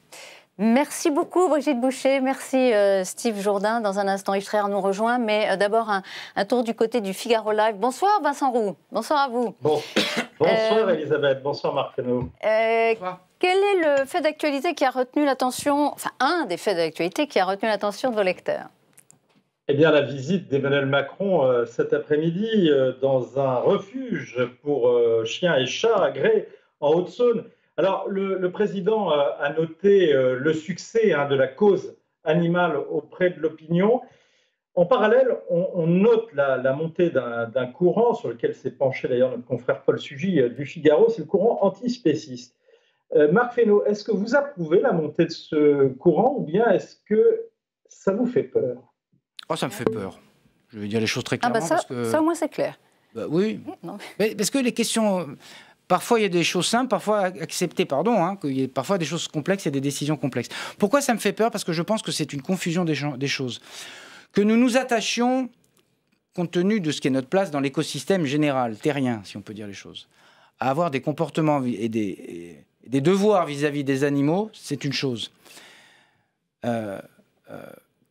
Merci beaucoup, Brigitte Boucher. Merci, Steve Jourdain. Dans un instant, Yves Tréhard nous rejoint. Mais d'abord, un tour du côté du Figaro Live. Bonsoir, Vincent Roux. Bonsoir à vous. Bonsoir, Elisabeth. Bonsoir, Marc Fesneau. Quel est le fait d'actualité qui a retenu l'attention, enfin, un des faits d'actualité qui a retenu l'attention de vos lecteurs? Eh bien, la visite d'Emmanuel Macron cet après-midi dans un refuge pour chiens et chats à Grès, en Haute-Saône. Alors, le président a noté le succès de la cause animale auprès de l'opinion. En parallèle, on note la montée d'un courant sur lequel s'est penché d'ailleurs notre confrère Paul Sugy du Figaro, c'est le courant antispéciste. Marc Fesneau, est-ce que vous approuvez la montée de ce courant ou bien est-ce que ça vous fait peur? Oh, ça me fait peur. Je vais dire les choses très clairement. Ça au moins c'est clair. Oui, mais parce que les questions... Parfois, il y a des choses simples, parfois acceptées, qu'il y ait parfois des choses complexes et des décisions complexes. Pourquoi ça me fait peur? Parce que je pense que c'est une confusion des choses. Que nous nous attachions, compte tenu de ce qui est notre place dans l'écosystème général, terrien, si on peut dire les choses, à avoir des comportements et des devoirs vis-à-vis des animaux, c'est une chose.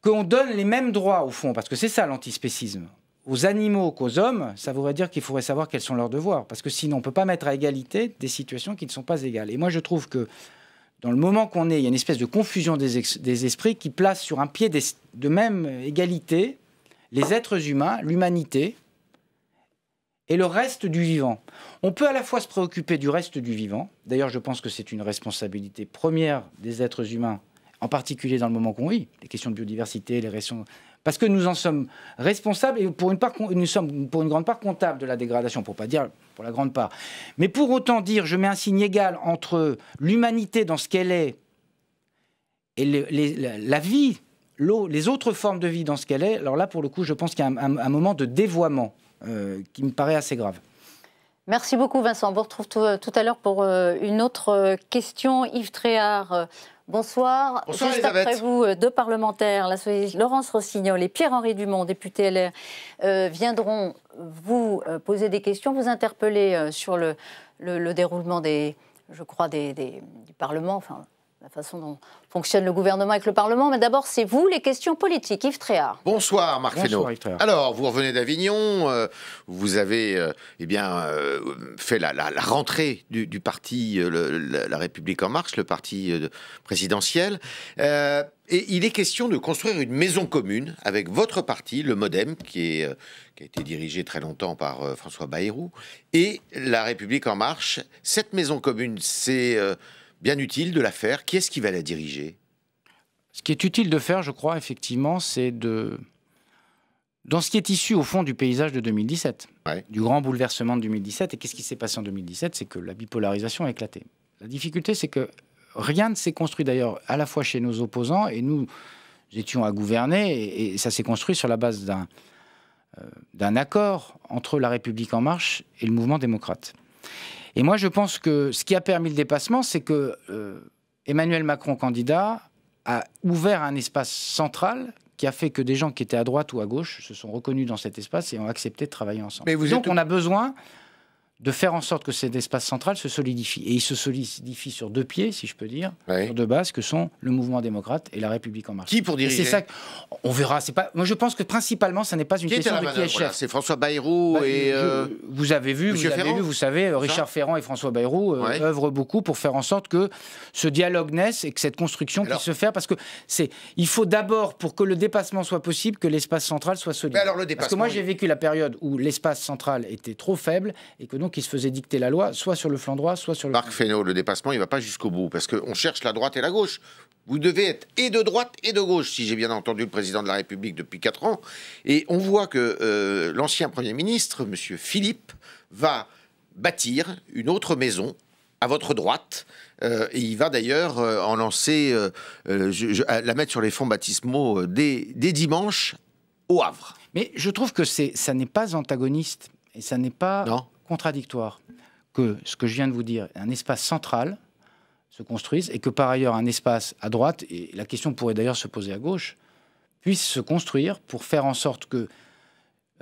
Qu'on donne les mêmes droits, au fond, parce que c'est ça l'antispécisme, aux animaux qu'aux hommes, ça voudrait dire qu'il faudrait savoir quels sont leurs devoirs. Parce que sinon, on ne peut pas mettre à égalité des situations qui ne sont pas égales. Et moi, je trouve que dans le moment qu'on est, il y a une espèce de confusion des esprits qui place sur un pied de même égalité les êtres humains, l'humanité, et le reste du vivant. On peut à la fois se préoccuper du reste du vivant. D'ailleurs, je pense que c'est une responsabilité première des êtres humains, en particulier dans le moment qu'on vit, les questions de biodiversité, les questions... Parce que nous en sommes responsables et pour une part, nous sommes pour une grande part comptables de la dégradation, pour ne pas dire pour la grande part. Mais pour autant dire, je mets un signe égal entre l'humanité dans ce qu'elle est et la vie, l'eau, les autres formes de vie dans ce qu'elle est, alors là, pour le coup, je pense qu'il y a un moment de dévoiement qui me paraît assez grave. Merci beaucoup, Vincent. On vous retrouve tout à l'heure pour une autre question. Yves Tréhard, bonsoir. Bonsoir, juste Elisabeth. après vous, deux parlementaires, la socialiste Laurence Rossignol et Pierre-Henri Dumont, député LR, viendront vous poser des questions, vous interpeller sur le déroulement du Parlement, enfin la façon dont fonctionne le gouvernement avec le Parlement. Mais d'abord, c'est vous, les questions politiques. Yves Tréhard. Bonsoir, Marc Fesneau. Yves Tréhard. Alors, vous revenez d'Avignon, vous avez fait la rentrée du parti La République En Marche, le parti présidentiel. Et il est question de construire une maison commune avec votre parti, le MoDem, qui a été dirigé très longtemps par François Bayrou, et La République En Marche. Cette maison commune, c'est bien utile de la faire. Qui est-ce qui va la diriger ? Ce qui est utile de faire, je crois, effectivement, c'est dans ce qui est issu, au fond, du paysage de 2017, du grand bouleversement de 2017. Et qu'est-ce qui s'est passé en 2017 ? C'est que la bipolarisation a éclaté. La difficulté, c'est que rien ne s'est construit, d'ailleurs, à la fois chez nos opposants, et nous étions à gouverner, et ça s'est construit sur la base d'un accord entre La République En Marche et le mouvement démocrate. Et moi, je pense que ce qui a permis le dépassement, c'est que Emmanuel Macron, candidat, a ouvert un espace central qui a fait que des gens qui étaient à droite ou à gauche se sont reconnus dans cet espace et ont accepté de travailler ensemble. Donc, on a besoin de faire en sorte que cet espace central se solidifie. Et il se solidifie sur deux pieds, si je peux dire, sur deux bases, que sont le mouvement démocrate et La République En Marche. Qui pour diriger ? C'est ça on verra. C'est pas. Moi, je pense que principalement, ça n'est pas une question de qui est chef. C'est François Bayrou et... Vous avez vu, vous savez, Richard Ferrand et François Bayrou œuvrent beaucoup pour faire en sorte que ce dialogue naisse et que cette construction puisse se faire. Parce que il faut d'abord, pour que le dépassement soit possible, que l'espace central soit solide. Parce que moi, j'ai vécu la période où l'espace central était trop faible et que donc il se faisait dicter la loi, soit sur le flanc droit, soit sur le... Marc Fesneau, le dépassement, il ne va pas jusqu'au bout, parce qu'on cherche la droite et la gauche. Vous devez être et de droite et de gauche, si j'ai bien entendu le président de la République depuis 4 ans. Et on voit que l'ancien Premier ministre, M. Philippe, va bâtir une autre maison à votre droite. Et il va d'ailleurs en lancer, la mettre sur les fonds baptismaux dès dimanche au Havre. Mais je trouve que ça n'est pas antagoniste et ça n'est pas... Non. Contradictoire que ce que je viens de vous dire, un espace central se construise et que par ailleurs un espace à droite, et la question pourrait d'ailleurs se poser à gauche, puisse se construire pour faire en sorte que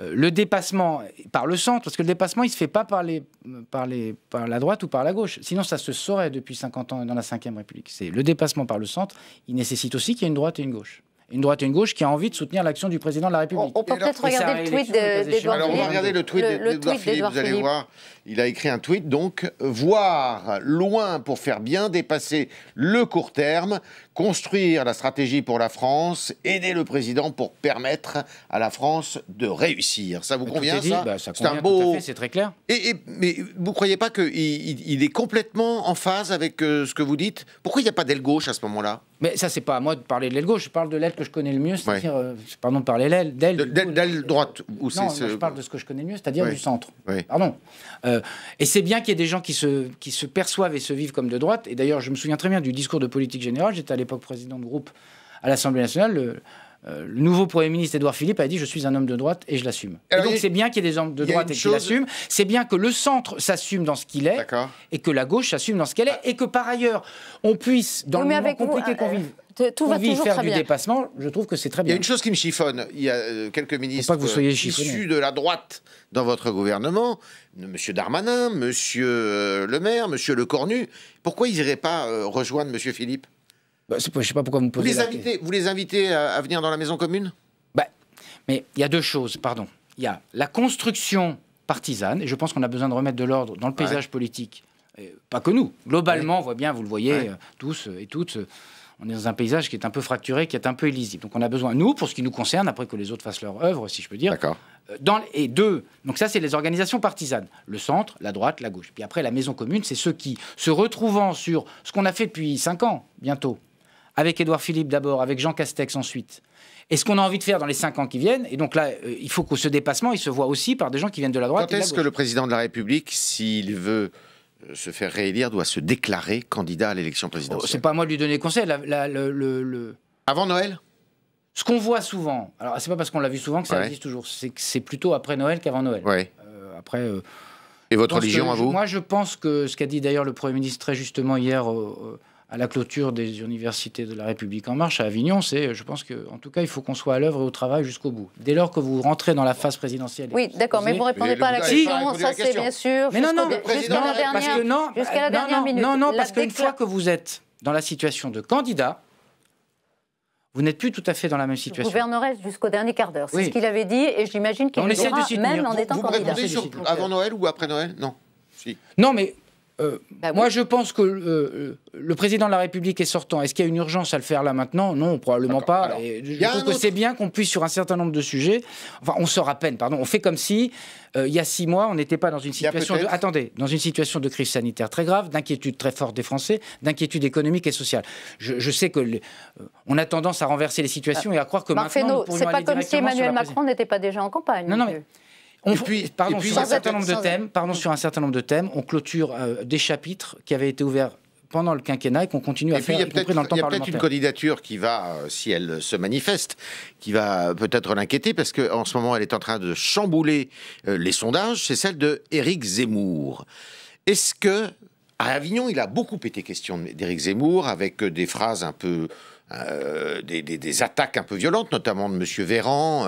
le dépassement par le centre, parce que le dépassement il ne se fait pas par la droite ou par la gauche, sinon ça se saurait depuis 50 ans dans la Ve République. C'est le dépassement par le centre, il nécessite aussi qu'il y ait une droite et une gauche. Une droite et une gauche qui a envie de soutenir l'action du président de la République. On peut peut-être regarder le tweet d'Édouard Philippe. Alors, on va regarder le tweet d'Édouard Philippe, vous allez voir. Il a écrit un tweet, donc, voir loin pour faire bien, dépasser le court terme, construire la stratégie pour la France, aider le président pour permettre à la France de réussir. Ça vous convient, ça ? Ça convient, tout à fait, c'est très clair. Mais vous ne croyez pas qu'il est complètement en phase avec ce que vous dites ? Pourquoi il n'y a pas d'aile gauche à ce moment-là ? Mais ça, c'est pas à moi de parler de l'aile gauche. Je parle de l'aile que je connais le mieux, c'est-à-dire, pardon de parler d'aile. D'aile droite. Non, je parle de ce que je connais le mieux, c'est-à-dire du centre. Oui. Pardon. Et c'est bien qu'il y ait des gens qui se perçoivent et se vivent comme de droite. Et d'ailleurs, je me souviens très bien du discours de politique générale. J'étais à l'époque président de groupe à l'Assemblée nationale. Le nouveau Premier ministre Édouard Philippe a dit « Je suis un homme de droite et je l'assume ». Donc c'est bien qu'il y ait des hommes de droite et qu'ils l'assument. C'est bien que le centre s'assume dans ce qu'il est et que la gauche s'assume dans ce qu'elle est. Et que par ailleurs, on puisse, dans le moment compliqué qu'on vive, faire du dépassement, je trouve que c'est très bien. Il y a une chose qui me chiffonne. Il y a quelques ministres issus de la droite dans votre gouvernement, M. Darmanin, M. Le Maire, M. Lecornu. Pourquoi ils n'iraient pas rejoindre M. Philippe ? Je ne sais pas pourquoi vous me posez la question. Vous les invitez à venir dans la maison commune ? Mais il y a deux choses, pardon. Il y a la construction partisane, et je pense qu'on a besoin de remettre de l'ordre dans le paysage politique. Pas que nous. Globalement, on voit bien, vous le voyez tous et toutes, on est dans un paysage qui est un peu fracturé, qui est un peu illisible. Donc on a besoin, nous, pour ce qui nous concerne, après que les autres fassent leur œuvre, si je peux dire. D'accord. Et deux, donc ça c'est les organisations partisanes, le centre, la droite, la gauche. Puis après la maison commune, c'est ceux qui, se retrouvant sur ce qu'on a fait depuis 5 ans, bientôt, avec Édouard Philippe d'abord, avec Jean Castex ensuite, et ce qu'on a envie de faire dans les 5 ans qui viennent. Et donc là, il faut que ce dépassement, il se voit aussi par des gens qui viennent de la droite et de la gauche. Quand est-ce que le président de la République, s'il veut se faire réélire, doit se déclarer candidat à l'élection présidentielle? C'est pas à moi de lui donner conseil. Avant Noël? Ce qu'on voit souvent, alors c'est pas parce qu'on l'a vu souvent que ça existe toujours, c'est que c'est plutôt après Noël qu'avant Noël. Ouais. Après. Et votre religion à vous? Moi, je pense que ce qu'a dit d'ailleurs le Premier ministre très justement hier à la clôture des universités de la République En Marche à Avignon, c'est, je pense qu'en tout cas, il faut qu'on soit à l'œuvre et au travail jusqu'au bout. Dès lors que vous rentrez dans la phase présidentielle. Oui, d'accord, mais vous ne répondez pas à la question. Ça, c'est bien sûr. Mais non, jusqu'à la dernière minute. Non, parce qu'une fois que vous êtes dans la situation de candidat, vous n'êtes plus tout à fait dans la même situation. Vous gouvernerez jusqu'au dernier quart d'heure. C'est ce qu'il avait dit, et j'imagine qu'il le dira même en étant candidat. Vous répondez avant Noël ou après Noël? Non. Si. Non, mais moi, je pense que le président de la République est sortant. Est-ce qu'il y a une urgence à le faire là maintenant? Non, probablement pas. Alors, et je trouve que c'est bien qu'on puisse, sur un certain nombre de sujets, enfin, on sort à peine, pardon, on fait comme si, il y a 6 mois, on n'était pas dans une situation dans une situation de crise sanitaire très grave, d'inquiétude très forte des Français, d'inquiétude économique et sociale. Je sais que on a tendance à renverser les situations et à croire que maintenant, c'est pas comme si Emmanuel Macron n'était pas déjà en campagne. Non, mais... sur un certain nombre de thèmes, on clôture des chapitres qui avaient été ouverts pendant le quinquennat et qu'on continue à faire, y compris dans le temps parlementaire. Il y a peut-être une candidature qui va, si elle se manifeste, qui va peut-être l'inquiéter, parce qu'en ce moment, elle est en train de chambouler les sondages, c'est celle de Éric Zemmour. Est-ce que, à Avignon, il a beaucoup été question d'Éric Zemmour, avec des phrases un peu... des attaques un peu violentes, notamment de M. Véran.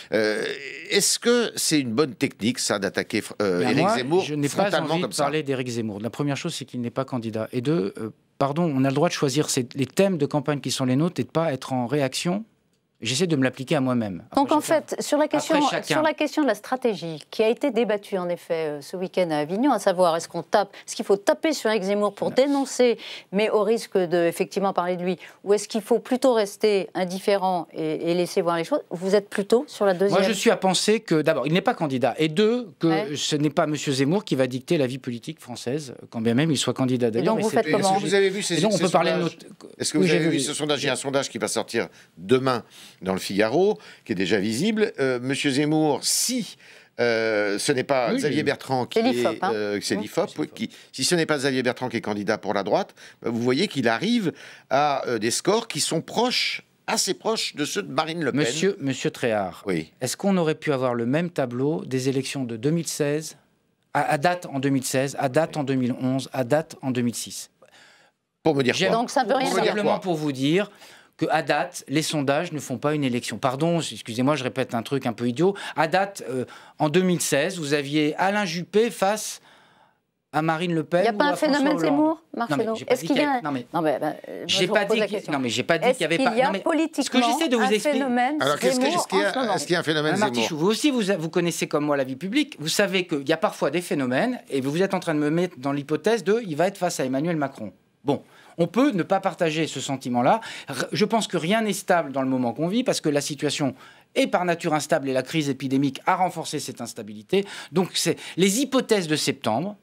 Est-ce que c'est une bonne technique, ça, d'attaquer Éric Zemmour? Je n'ai pas envie de parler d'Éric Zemmour. La première chose, c'est qu'il n'est pas candidat. Et deux, pardon, on a le droit de choisir les thèmes de campagne qui sont les nôtres et de ne pas être en réaction. J'essaie de me l'appliquer à moi-même. Donc en fait, sur la question de la stratégie qui a été débattue en effet ce week-end à Avignon, à savoir est-ce qu'il faut taper sur Éric Zemmour pour dénoncer, mais au risque de effectivement parler de lui, ou est-ce qu'il faut plutôt rester indifférent et laisser voir les choses? Vous êtes plutôt sur la deuxième. Moi, je suis à penser que d'abord, il n'est pas candidat, et deux, que ce n'est pas M. Zemmour qui va dicter la vie politique française, quand bien même il soit candidat. D'ailleurs, vous faites comment? Est-ce que vous avez vu ces sondages? Est-ce que vous avez vu ce sondage? Il y a un sondage qui va sortir demain dans le Figaro, qui est déjà visible. Monsieur Zemmour, si ce n'est pas Xavier Bertrand qui est l'IFOP, si ce n'est pas Xavier Bertrand qui est candidat pour la droite, vous voyez qu'il arrive à des scores qui sont proches, assez proches de ceux de Marine Le Pen. Monsieur Tréhard, est-ce qu'on aurait pu avoir le même tableau des élections de 2016, à date en 2016, à date en 2011, à date en 2006? Pour me dire quoi? Donc ça veut rien dire. Simplement pour vous dire qu'à date, les sondages ne font pas une élection. Pardon, excusez-moi, je répète un truc un peu idiot. À date, en 2016, vous aviez Alain Juppé face à Marine Le Pen. Il n'y a pas un phénomène Zemmour, Marcelo? Est-ce qu'il y a... Non, mais j'ai pas dit qu'il n'y avait pas... Est-ce qu'il y a politiquement un phénomène Zemmour? Alors, est-ce qu'il y a un phénomène Zemmour? Vous aussi, vous connaissez comme moi la vie publique. Vous savez qu'il y a parfois des phénomènes, et vous êtes en train de me mettre dans l'hypothèse de il va être face à Emmanuel Macron. Bon. On peut ne pas partager ce sentiment-là. Je pense que rien n'est stable dans le moment qu'on vit, parce que la situation est par nature instable et la crise épidémique a renforcé cette instabilité. Donc, c'est les hypothèses de septembre.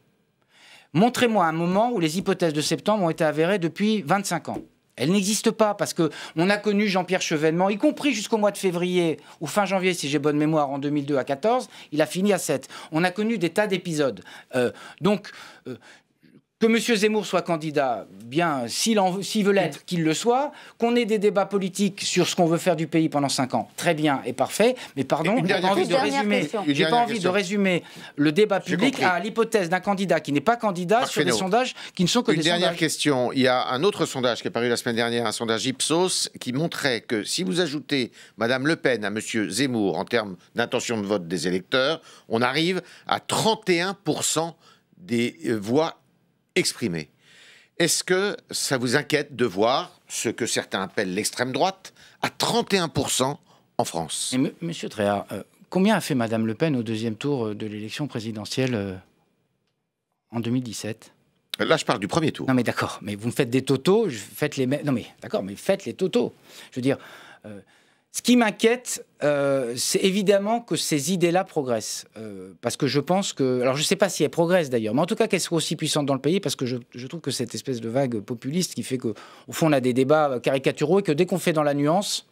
Montrez-moi un moment où les hypothèses de septembre ont été avérées depuis 25 ans. Elles n'existent pas, parce qu'on a connu Jean-Pierre Chevènement, y compris jusqu'au mois de février, ou fin janvier, si j'ai bonne mémoire, en 2002 à 14, il a fini à 7. On a connu des tas d'épisodes. Que M. Zemmour soit candidat, bien, s'il veut l'être, qu'il le soit. Qu'on ait des débats politiques sur ce qu'on veut faire du pays pendant 5 ans, très bien et parfait. Mais pardon, j'ai pas envie de résumer le débat public à l'hypothèse d'un candidat qui n'est pas candidat sur des sondages qui ne sont que des sondages. Une dernière question. Il y a un autre sondage qui est paru la semaine dernière, un sondage Ipsos, qui montrait que si vous ajoutez Mme Le Pen à M. Zemmour en termes d'intention de vote des électeurs, on arrive à 31% des voix exprimé. Est-ce que ça vous inquiète de voir ce que certains appellent l'extrême droite à 31% en France? Monsieur Tréhard, combien a fait Madame Le Pen au deuxième tour de l'élection présidentielle en 2017? Là, je parle du premier tour. Non mais d'accord, mais vous me faites des totaux, faites les mêmes... Non mais d'accord, mais faites les totaux. Je veux dire, ce qui m'inquiète, c'est évidemment que ces idées-là progressent. Parce que je pense que... Alors je ne sais pas si elles progressent d'ailleurs, mais en tout cas qu'elles soient aussi puissantes dans le pays, parce que je trouve que cette espèce de vague populiste qui fait qu'au fond on a des débats caricaturaux et que dès qu'on fait dans la nuance,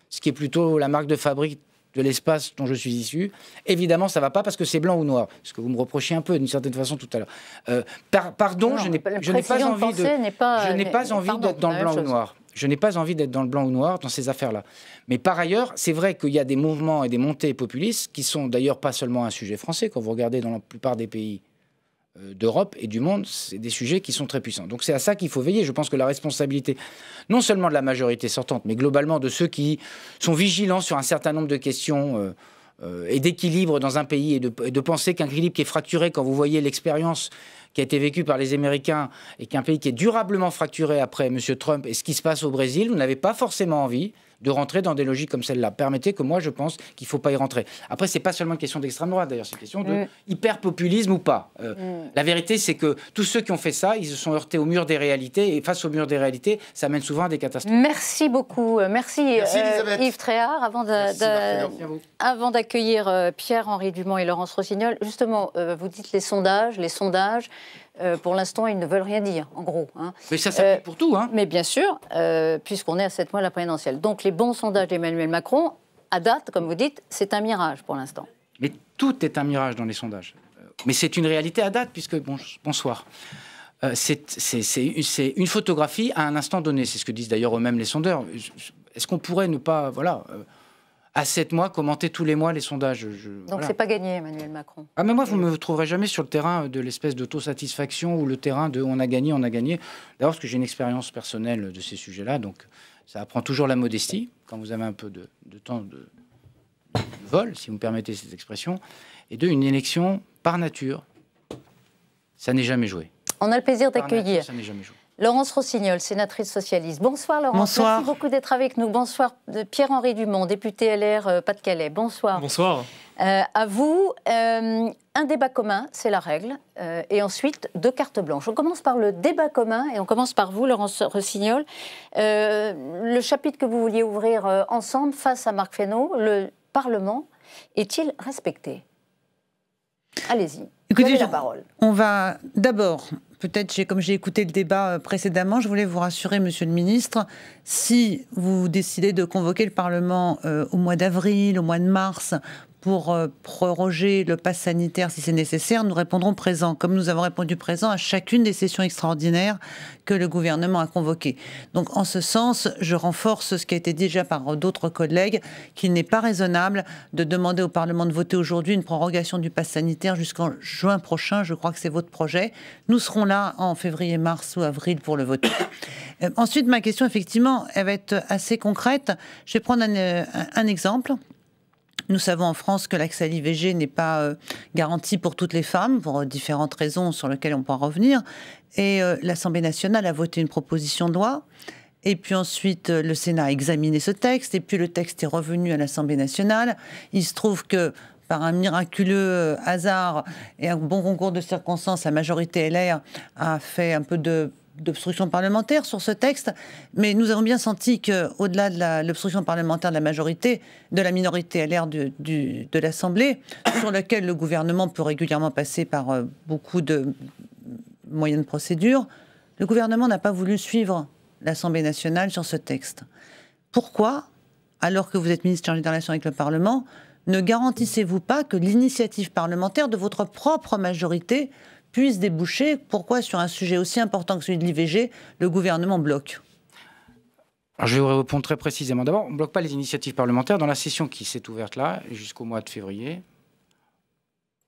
ce qui est plutôt la marque de fabrique de l'espace dont je suis issu, évidemment ça ne va pas parce que c'est blanc ou noir. Ce que vous me reprochiez un peu d'une certaine façon tout à l'heure. Pardon, Non, je n'ai pas envie d'être dans le blanc ou noir. Je n'ai pas envie d'être dans le blanc ou noir dans ces affaires-là. Mais par ailleurs, c'est vrai qu'il y a des mouvements et des montées populistes qui sont d'ailleurs pas seulement un sujet français. Quand vous regardez dans la plupart des pays d'Europe et du monde, c'est des sujets qui sont très puissants. Donc c'est à ça qu'il faut veiller. Je pense que la responsabilité, non seulement de la majorité sortante, mais globalement de ceux qui sont vigilants sur un certain nombre de questions et d'équilibre dans un pays, et de penser qu'un équilibre qui est fracturé, quand vous voyez l'expérience qui a été vécue par les Américains, et qu'un pays qui est durablement fracturé après M. Trump, et ce qui se passe au Brésil, vous n'avez pas forcément envie de rentrer dans des logiques comme celle-là. Permettez que moi, je pense qu'il ne faut pas y rentrer. Après, ce n'est pas seulement une question d'extrême droite, d'ailleurs, c'est une question de hyper-populisme ou pas. La vérité, c'est que tous ceux qui ont fait ça, ils se sont heurtés au mur des réalités, et face au mur des réalités, ça mène souvent à des catastrophes. Merci beaucoup. Merci Yves Tréhard. Avant d'accueillir Pierre-Henri Dumont et Laurence Rossignol, justement, vous dites les sondages. Pour l'instant, ils ne veulent rien dire, en gros. Hein. Mais ça s'applique pour tout. Hein. Mais bien sûr, puisqu'on est à 7 mois de la présidentielle. Donc les bons sondages d'Emmanuel Macron, à date, comme vous dites, c'est un mirage pour l'instant. Mais tout est un mirage dans les sondages. Mais c'est une réalité à date, puisque, bonsoir, c'est une photographie à un instant donné. C'est ce que disent d'ailleurs eux-mêmes les sondeurs. Est-ce qu'on pourrait ne pas... à 7 mois, commenter tous les mois les sondages. Donc c'est pas gagné, Emmanuel Macron. Ah mais moi, vous ne me trouverez jamais sur le terrain de l'espèce d'autosatisfaction ou le terrain de on a gagné. D'abord parce que j'ai une expérience personnelle de ces sujets-là, donc ça apprend toujours la modestie, quand vous avez un peu de temps de vol, si vous me permettez cette expression. Et une élection par nature, ça n'est jamais joué. On a le plaisir d'accueillir ça n'est jamais joué. Laurence Rossignol, sénatrice socialiste. Bonsoir Laurence. Bonsoir. Merci beaucoup d'être avec nous. Bonsoir Pierre-Henri Dumont, député LR Pas-de-Calais. Bonsoir. Bonsoir. À vous, un débat commun, c'est la règle. Et ensuite, 2 cartes blanches. On commence par le débat commun et on commence par vous, Laurence Rossignol. Le chapitre que vous vouliez ouvrir ensemble face à Marc Fesneau, le Parlement est-il respecté? Allez-y. Écoutez, vous avez la parole. On va d'abord... Peut-être, comme j'ai écouté le débat précédemment, je voulais vous rassurer, Monsieur le Ministre, si vous décidez de convoquer le Parlement au mois d'avril, au mois de mars, pour proroger le pass sanitaire si c'est nécessaire, nous répondrons présent, comme nous avons répondu présent à chacune des sessions extraordinaires que le gouvernement a convoquées. Donc en ce sens, je renforce ce qui a été dit déjà par d'autres collègues, qu'il n'est pas raisonnable de demander au Parlement de voter aujourd'hui une prorogation du pass sanitaire jusqu'en juin prochain. Je crois que c'est votre projet. Nous serons là en février, mars ou avril pour le voter. Ensuite, ma question, effectivement, elle va être assez concrète. Je vais prendre un exemple. Nous savons en France que l'accès à l'IVG n'est pas garanti pour toutes les femmes, pour différentes raisons sur lesquelles on pourra revenir. Et l'Assemblée nationale a voté une proposition de loi. Et puis ensuite, le Sénat a examiné ce texte. Et puis le texte est revenu à l'Assemblée nationale. Il se trouve que, par un miraculeux hasard et un bon concours de circonstances, la majorité LR a fait un peu d'obstruction parlementaire sur ce texte, mais nous avons bien senti qu'au-delà de l'obstruction parlementaire de la majorité, de la minorité LR de l'Assemblée, sur laquelle le gouvernement peut régulièrement passer par beaucoup de moyens de procédure, le gouvernement n'a pas voulu suivre l'Assemblée nationale sur ce texte. Pourquoi, alors que vous êtes ministre chargé des relations avec le Parlement, ne garantissez-vous pas que l'initiative parlementaire de votre propre majorité puisse déboucher? Pourquoi, sur un sujet aussi important que celui de l'IVG, le gouvernement bloque? Alors, je vais vous répondre très précisément. D'abord, on ne bloque pas les initiatives parlementaires. Dans la session qui s'est ouverte là, jusqu'au mois de février,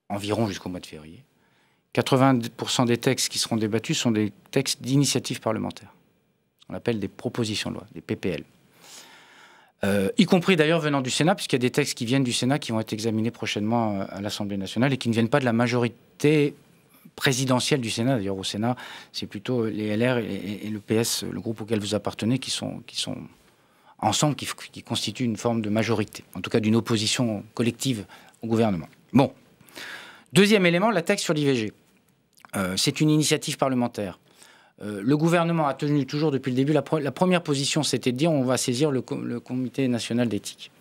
environ jusqu'au mois de février, 80% des textes qui seront débattus sont des textes d'initiative parlementaire. On appelle des propositions de loi, des PPL. Y compris d'ailleurs venant du Sénat, puisqu'il y a des textes qui viennent du Sénat qui vont être examinés prochainement à l'Assemblée nationale et qui ne viennent pas de la majorité présidentielle du Sénat. D'ailleurs, au Sénat, c'est plutôt les LR et le PS, le groupe auquel vous appartenez, qui sont ensemble, qui constituent une forme de majorité, en tout cas d'une opposition collective au gouvernement. Bon. Deuxième élément, la taxe sur l'IVG. c'est une initiative parlementaire. Le gouvernement a tenu toujours depuis le début, la première position, c'était de dire on va saisir le comité national d'éthique,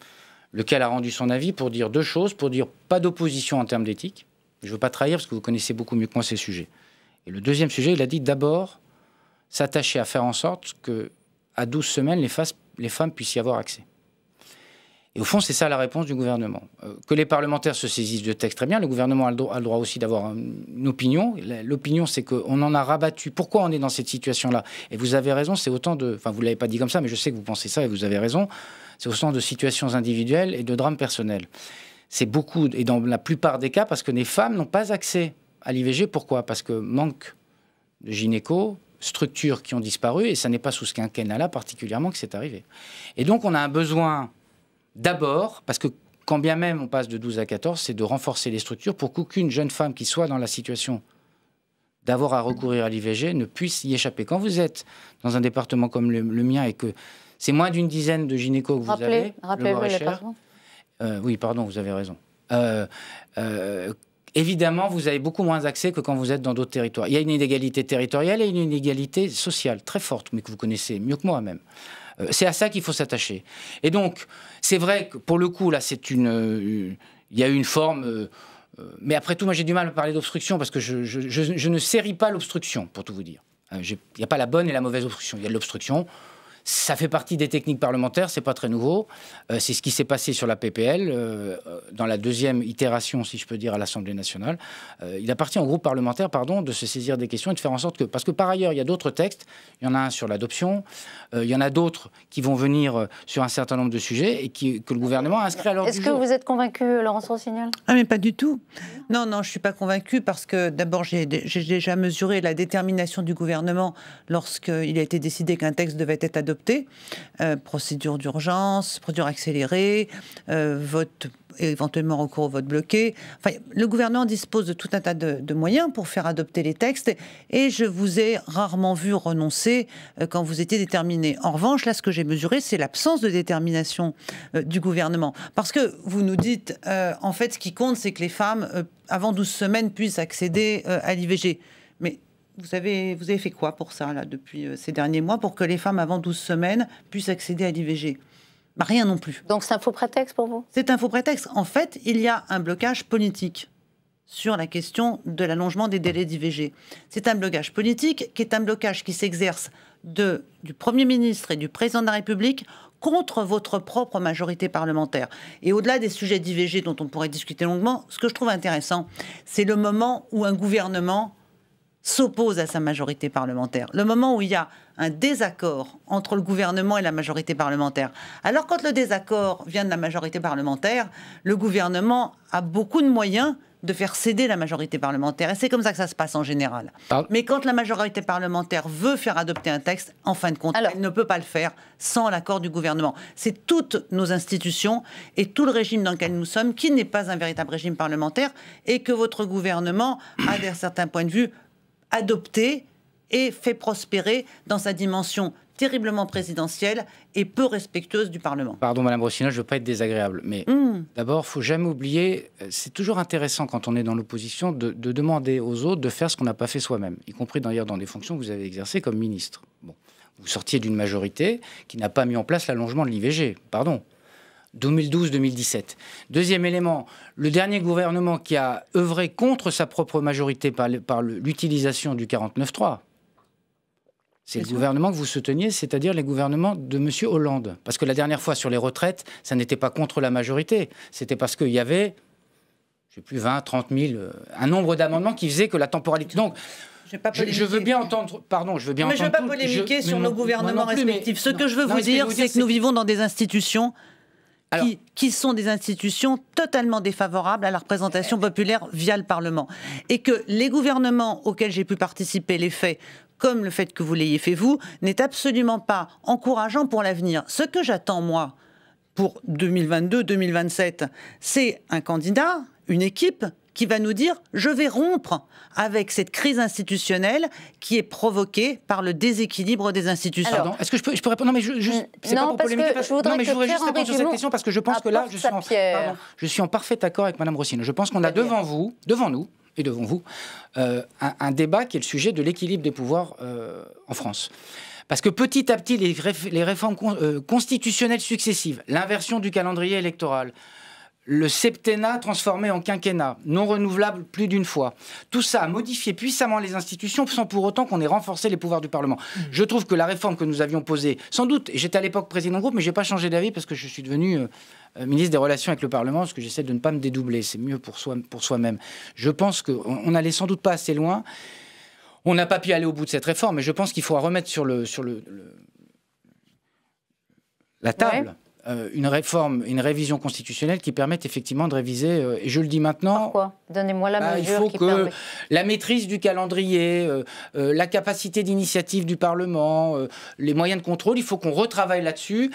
lequel a rendu son avis pour dire deux choses, pour dire pas d'opposition en termes d'éthique. Je ne veux pas trahir parce que vous connaissez beaucoup mieux que moi ces sujets. Et le deuxième sujet, il a dit d'abord s'attacher à faire en sorte qu'à 12 semaines, les femmes puissent y avoir accès. Et au fond, c'est ça la réponse du gouvernement. Que les parlementaires se saisissent de texte, très bien. Le gouvernement a le droit aussi d'avoir une opinion. L'opinion, c'est qu'on en a rabattu. Pourquoi on est dans cette situation-là? Et vous avez raison, c'est autant de... Enfin, vous ne l'avez pas dit comme ça, mais je sais que vous pensez ça et vous avez raison. C'est autant de situations individuelles et de drames personnels. C'est beaucoup, et dans la plupart des cas, parce que les femmes n'ont pas accès à l'IVG. Pourquoi? Parce que manque de gynéco, structures qui ont disparu, et ça n'est pas sous ce quinquennat-là particulièrement que c'est arrivé. Et donc, on a un besoin... D'abord, parce que quand bien même on passe de 12 à 14, c'est de renforcer les structures pour qu'aucune jeune femme qui soit dans la situation d'avoir à recourir à l'IVG ne puisse y échapper. Quand vous êtes dans un département comme le mien et que c'est moins d'une dizaine de gynécos que vous avez... Rappelez-vous les départements. Oui, pardon, vous avez raison. Évidemment, vous avez beaucoup moins accès que quand vous êtes dans d'autres territoires. Il y a une inégalité territoriale et une inégalité sociale très forte, mais que vous connaissez mieux que moi même. C'est à ça qu'il faut s'attacher. Et donc, c'est vrai que pour le coup, là, il y a eu une forme... mais après tout, moi, j'ai du mal à parler d'obstruction parce que je ne série pas l'obstruction, pour tout vous dire. Il n'y a pas la bonne et la mauvaise obstruction. Il y a de l'obstruction. Ça fait partie des techniques parlementaires, c'est pas très nouveau. C'est ce qui s'est passé sur la PPL, dans la deuxième itération, si je peux dire, à l'Assemblée nationale. Il appartient au groupe parlementaire, de se saisir des questions et de faire en sorte que... Parce que par ailleurs, il y a d'autres textes. Il y en a un sur l'adoption. Il y en a d'autres qui vont venir sur un certain nombre de sujets et que le gouvernement a inscrit à l'ordre du jour. Est-ce que vous êtes convaincu, Laurence Rossignol? Ah, mais pas du tout. Non, je ne suis pas convaincue parce que d'abord, j'ai déjà mesuré la détermination du gouvernement lorsqu'il a été décidé qu'un texte devait être adopté. Procédure d'urgence, procédure accélérée, vote, éventuellement recours au vote bloqué. Enfin, le gouvernement dispose de tout un tas de moyens pour faire adopter les textes et je vous ai rarement vu renoncer quand vous étiez déterminé. En revanche, là, ce que j'ai mesuré, c'est l'absence de détermination du gouvernement. Parce que vous nous dites, en fait, ce qui compte, c'est que les femmes, avant 12 semaines, puissent accéder à l'IVG. Mais vous avez fait quoi pour ça, là, depuis ces derniers mois, pour que les femmes, avant 12 semaines, puissent accéder à l'IVG? Rien non plus. Donc c'est un faux prétexte pour vous? C'est un faux prétexte. En fait, il y a un blocage politique sur la question de l'allongement des délais d'IVG. C'est un blocage politique qui est un blocage qui s'exerce du Premier ministre et du Président de la République contre votre propre majorité parlementaire. Et au-delà des sujets d'IVG dont on pourrait discuter longuement, ce que je trouve intéressant, c'est le moment où un gouvernement s'oppose à sa majorité parlementaire. Le moment où il y a un désaccord entre le gouvernement et la majorité parlementaire. Alors quand le désaccord vient de la majorité parlementaire, le gouvernement a beaucoup de moyens de faire céder la majorité parlementaire. Et c'est comme ça que ça se passe en général. Mais quand la majorité parlementaire veut faire adopter un texte, en fin de compte, elle ne peut pas le faire sans l'accord du gouvernement. C'est toutes nos institutions et tout le régime dans lequel nous sommes qui n'est pas un véritable régime parlementaire et que votre gouvernement a, d'un certain point de vue, adopté et fait prospérer dans sa dimension terriblement présidentielle et peu respectueuse du Parlement. Pardon, Madame Rossignol, je ne veux pas être désagréable, mais d'abord, il ne faut jamais oublier, c'est toujours intéressant quand on est dans l'opposition de demander aux autres de faire ce qu'on n'a pas fait soi-même, y compris d'ailleurs dans des fonctions que vous avez exercées comme ministre. Bon. Vous sortiez d'une majorité qui n'a pas mis en place l'allongement de l'IVG, pardon. 2012-2017. Deuxième élément, le dernier gouvernement qui a œuvré contre sa propre majorité par l'utilisation du 49.3, c'est le gouvernement que vous souteniez, c'est-à-dire les gouvernements de M. Hollande. Parce que la dernière fois sur les retraites, ça n'était pas contre la majorité, c'était parce qu'il y avait, je ne sais plus, 20, 30 000, un nombre d'amendements qui faisait que la temporalité... Donc, je veux bien entendre... Pardon, je veux bien entendre... Mais je ne veux pas polémiquer sur nos gouvernements respectifs. Ce que je veux vous dire, c'est que nous vivons dans des institutions... Qui sont des institutions totalement défavorables à la représentation populaire via le Parlement. Et que les gouvernements auxquels j'ai pu participer, les faits, comme le fait que vous l'ayez fait vous, n'est absolument pas encourageant pour l'avenir. Ce que j'attends, moi, pour 2022-2027, c'est un candidat, une équipe qui va nous dire « je vais rompre avec cette crise institutionnelle qui est provoquée par le déséquilibre des institutions ». Pardon, est-ce que je peux répondre? Non, mais c'est pas pour polémiquer. Je voudrais juste répondre sur cette question parce que je pense que là, je suis en parfait accord avec Madame Rossignol. Je pense qu'on a devant nous, et devant vous, un débat qui est le sujet de l'équilibre des pouvoirs en France. Parce que petit à petit, les réformes constitutionnelles successives, l'inversion du calendrier électoral, le septennat transformé en quinquennat, non renouvelable plus d'une fois, tout ça a modifié puissamment les institutions sans pour autant qu'on ait renforcé les pouvoirs du Parlement. Je trouve que la réforme que nous avions posée, sans doute, j'étais à l'époque président de groupe, mais je n'ai pas changé d'avis parce que je suis devenu ministre des Relations avec le Parlement, parce que j'essaie de ne pas me dédoubler, c'est mieux pour soi-même. Je pense qu'on n'allait sans doute pas assez loin. On n'a pas pu aller au bout de cette réforme, mais je pense qu'il faut remettre sur la table une réforme, une révision constitutionnelle qui permette effectivement de réviser, et je le dis maintenant... Pourquoi ? Donnez-moi la mesure il faut qui que permet. la maîtrise du calendrier, la capacité d'initiative du Parlement, les moyens de contrôle, il faut qu'on retravaille là-dessus.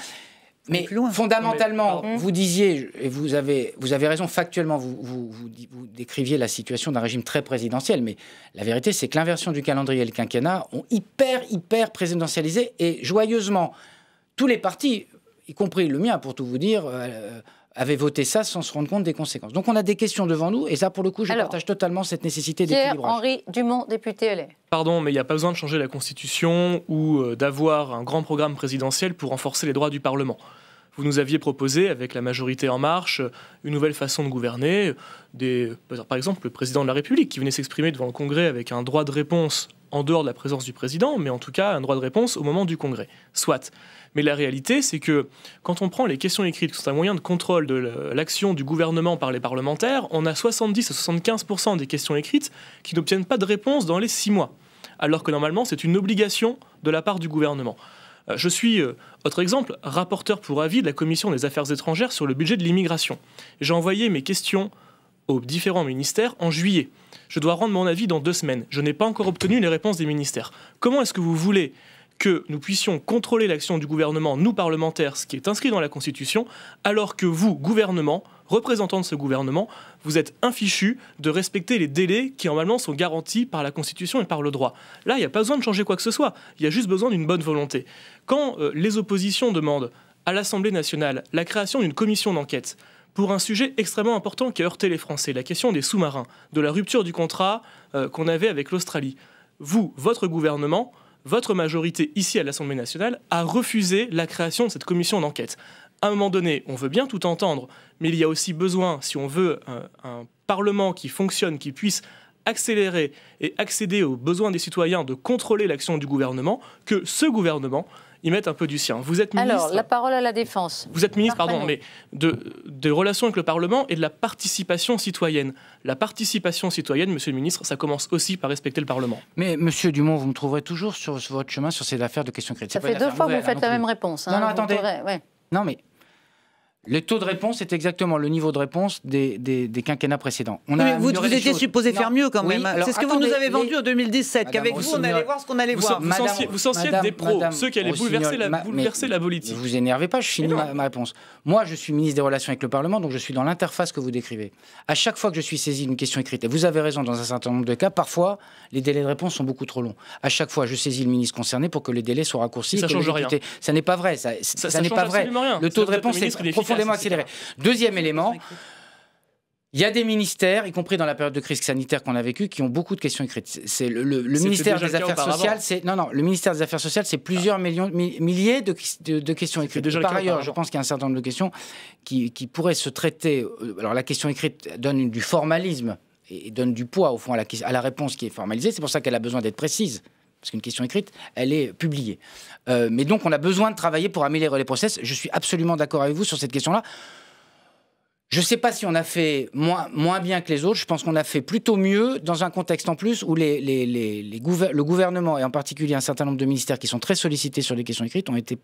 Mais fondamentalement, vous disiez, et vous avez raison, factuellement, vous décriviez la situation d'un régime très présidentiel, mais la vérité, c'est que l'inversion du calendrier et le quinquennat ont hyper présidentialisé, et joyeusement, tous les partis, y compris le mien, pour tout vous dire, avaient voté ça sans se rendre compte des conséquences. Donc on a des questions devant nous, et ça, pour le coup, je partage totalement cette nécessité d'équilibrage. Pierre-Henri Dumont, député LR. Pardon, mais il n'y a pas besoin de changer la Constitution ou d'avoir un grand programme présidentiel pour renforcer les droits du Parlement. Vous nous aviez proposé, avec la majorité En Marche, une nouvelle façon de gouverner. Par exemple, le président de la République qui venait s'exprimer devant le Congrès avec un droit de réponse en dehors de la présence du président, mais en tout cas un droit de réponse au moment du Congrès. Soit. Mais la réalité, c'est que quand on prend les questions écrites, qui sont un moyen de contrôle de l'action du gouvernement par les parlementaires, on a 70 à 75% des questions écrites qui n'obtiennent pas de réponse dans les 6 mois. Alors que normalement, c'est une obligation de la part du gouvernement. Je suis, autre exemple, rapporteur pour avis de la Commission des Affaires étrangères sur le budget de l'immigration. J'ai envoyé mes questions aux différents ministères en juillet. Je dois rendre mon avis dans 2 semaines. Je n'ai pas encore obtenu les réponses des ministères. Comment est-ce que vous voulez que nous puissions contrôler l'action du gouvernement, nous parlementaires, ce qui est inscrit dans la Constitution, alors que vous, gouvernement, représentants de ce gouvernement, vous êtes infichus de respecter les délais qui normalement sont garantis par la Constitution et par le droit. Là, il n'y a pas besoin de changer quoi que ce soit, il y a juste besoin d'une bonne volonté. Quand les oppositions demandent à l'Assemblée nationale la création d'une commission d'enquête pour un sujet extrêmement important qui a heurté les Français, la question des sous-marins, de la rupture du contrat qu'on avait avec l'Australie, vous, votre gouvernement, votre majorité ici à l'Assemblée nationale a refusé la création de cette commission d'enquête. À un moment donné, on veut bien tout entendre, mais il y a aussi besoin, si on veut un Parlement qui fonctionne, qui puisse accélérer et accéder aux besoins des citoyens de contrôler l'action du gouvernement, que ce gouvernement y mette un peu du sien. Vous êtes ministre... Alors, la parole à la Défense. Vous êtes ministre, pardon, mais de relations avec le Parlement et de la participation citoyenne. La participation citoyenne, monsieur le ministre, ça commence aussi par respecter le Parlement. Mais monsieur Dumont, vous me trouverez toujours sur votre chemin sur ces affaires de questions critiques. Ça fait 2 fois que vous faites la même réponse. Non, attendez. Non, mais le taux de réponse est exactement le niveau de réponse des quinquennats précédents. Vous étiez supposé faire mieux quand même. C'est ce que vous nous avez vendu en 2017, qu'avec vous, on allait voir ce qu'on allait voir. Vous censiez être des pros, ceux qui allaient bouleverser la politique. Ne vous énervez pas, je finis ma réponse. Moi, je suis ministre des Relations avec le Parlement, donc je suis dans l'interface que vous décrivez. À chaque fois que je suis saisi d'une question écrite, et vous avez raison dans un certain nombre de cas, parfois, les délais de réponse sont beaucoup trop longs. À chaque fois, je saisis le ministre concerné pour que les délais soient raccourcis. Ça ne change rien. Ça n'est pas vrai. Ça n'est pas vrai. Le taux de réponse est profondément accéléré. Deuxième élément, il y a des ministères, y compris dans la période de crise sanitaire qu'on a vécue, qui ont beaucoup de questions écrites. C'est le ministère des Affaires sociales. Le ministère des Affaires sociales, c'est plusieurs milliers de questions écrites. Par ailleurs, je pense qu'il y a un certain nombre de questions qui pourraient se traiter. Alors la question écrite donne du formalisme et donne du poids au fond à la réponse qui est formalisée. C'est pour ça qu'elle a besoin d'être précise. Parce qu'une question écrite, elle est publiée. Mais donc, on a besoin de travailler pour améliorer les process. Je suis absolument d'accord avec vous sur cette question-là. Je ne sais pas si on a fait moins bien que les autres. Je pense qu'on a fait plutôt mieux dans un contexte en plus où le gouvernement, et en particulier un certain nombre de ministères qui sont très sollicités sur les questions écrites, ont été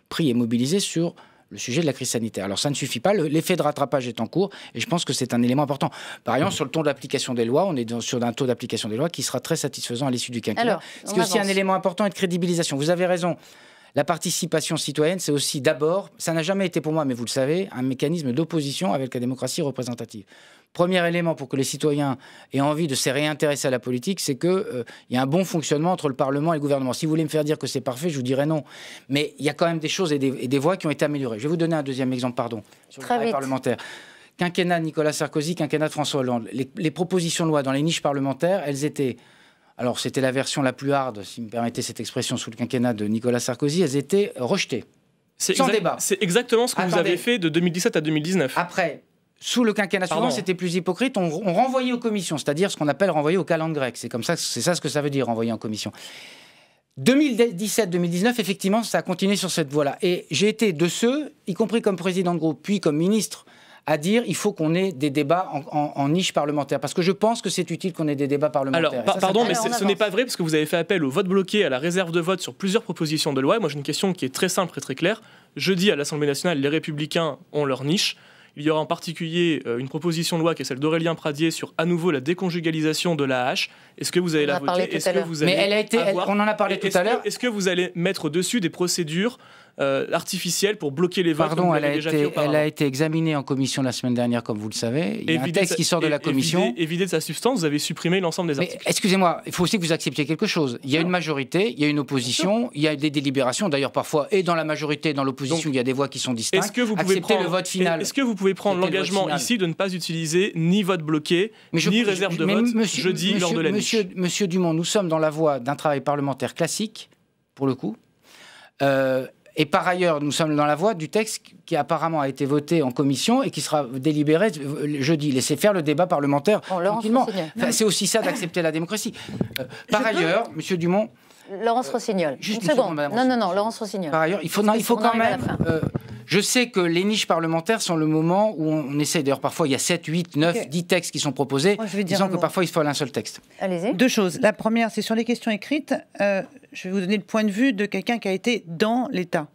pris et mobilisés sur le sujet de la crise sanitaire. Alors ça ne suffit pas, l'effet de rattrapage est en cours et je pense que c'est un élément important. Par exemple, sur le taux d'application des lois, on est sur un taux d'application des lois qui sera très satisfaisant à l'issue du quinquennat. Ce qui est aussi un élément important est de crédibilisation. Vous avez raison. La participation citoyenne, c'est aussi d'abord, ça n'a jamais été pour moi, mais vous le savez, un mécanisme d'opposition avec la démocratie représentative. Premier élément pour que les citoyens aient envie de se réintéresser à la politique, c'est qu'il y a un bon fonctionnement entre le Parlement et le gouvernement. Si vous voulez me faire dire que c'est parfait, je vous dirais non. Mais il y a quand même des choses et des voies qui ont été améliorées. Je vais vous donner un deuxième exemple, sur le travail parlementaire. quinquennat de Nicolas Sarkozy, quinquennat de François Hollande. Les propositions de loi dans les niches parlementaires, elles étaient... Alors, c'était la version la plus hard, si vous me permettez cette expression, sous le quinquennat de Nicolas Sarkozy, elles étaient rejetées. Sans débat. C'est exactement ce que vous avez fait de 2017 à 2019. Après, sous le quinquennat suivant, c'était plus hypocrite. On renvoyait aux commissions, c'est-à-dire ce qu'on appelle renvoyer aux calendes grecques. C'est comme ça, c'est ça ce que ça veut dire, renvoyer en commission. 2017-2019, effectivement, ça a continué sur cette voie-là. Et j'ai été de ceux, y compris comme président de groupe, puis comme ministre, à dire il faut qu'on ait des débats en niche parlementaire. Parce que je pense que c'est utile qu'on ait des débats parlementaires. Alors, pardon, mais ce n'est pas vrai, parce que vous avez fait appel au vote bloqué, à la réserve de vote sur plusieurs propositions de loi. Moi, j'ai une question qui est très simple et très claire. Jeudi, à l'Assemblée nationale, les Républicains ont leur niche. Il y aura en particulier une proposition de loi qui est celle d'Aurélien Pradier sur à nouveau la déconjugalisation de l'AAH. Est-ce que vous allez la voter? Est-ce que vous allez... Mais elle a été, on en a parlé tout à l'heure. Est-ce que vous allez mettre dessus des procédures artificielles pour bloquer les votes? Pardon, elle a été examinée en commission la semaine dernière, comme vous le savez. Il y a un texte qui sort de la commission. Et vidé de sa substance, vous avez supprimé l'ensemble des articles. Excusez-moi, il faut aussi que vous acceptiez quelque chose. Il y a une majorité, il y a une opposition, il y a des délibérations. D'ailleurs, parfois, et dans la majorité et dans l'opposition, il y a des voix qui sont distinctes. Est-ce que vous pouvez accepter le vote final? Est-ce que vous pouvez prendre l'engagement ici de ne pas utiliser ni vote bloqué, ni réserve de vote jeudi lors de la niche? Monsieur Dumont, nous sommes dans la voie d'un travail parlementaire classique, pour le coup. Et par ailleurs, nous sommes dans la voie du texte qui apparemment a été voté en commission et qui sera délibéré jeudi. Laissez faire le débat parlementaire tranquillement. C'est aussi ça d'accepter la démocratie. Par ailleurs, monsieur Dumont... Laurence Rossignol. Juste une seconde. Non, Laurence Rossignol. Par ailleurs, il faut quand même... je sais que les niches parlementaires sont le moment où on essaie, d'ailleurs parfois il y a 7, 8, 9, 10 textes qui sont proposés, disant que parfois il faut un seul texte. Allez-y. Deux choses. La première, c'est sur les questions écrites. Je vais vous donner le point de vue de quelqu'un qui a été dans l'État.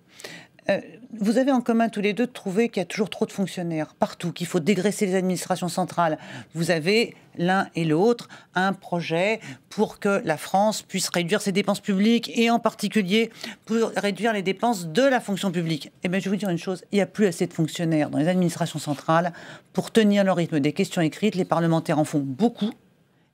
Vous avez en commun tous les deux de trouver qu'il y a toujours trop de fonctionnaires partout, qu'il faut dégraisser les administrations centrales. Vous avez l'un et l'autre un projet pour que la France puisse réduire ses dépenses publiques et en particulier pour réduire les dépenses de la fonction publique. Eh bien, je vais vous dire une chose, il n'y a plus assez de fonctionnaires dans les administrations centrales pour tenir le rythme des questions écrites. Les parlementaires en font beaucoup.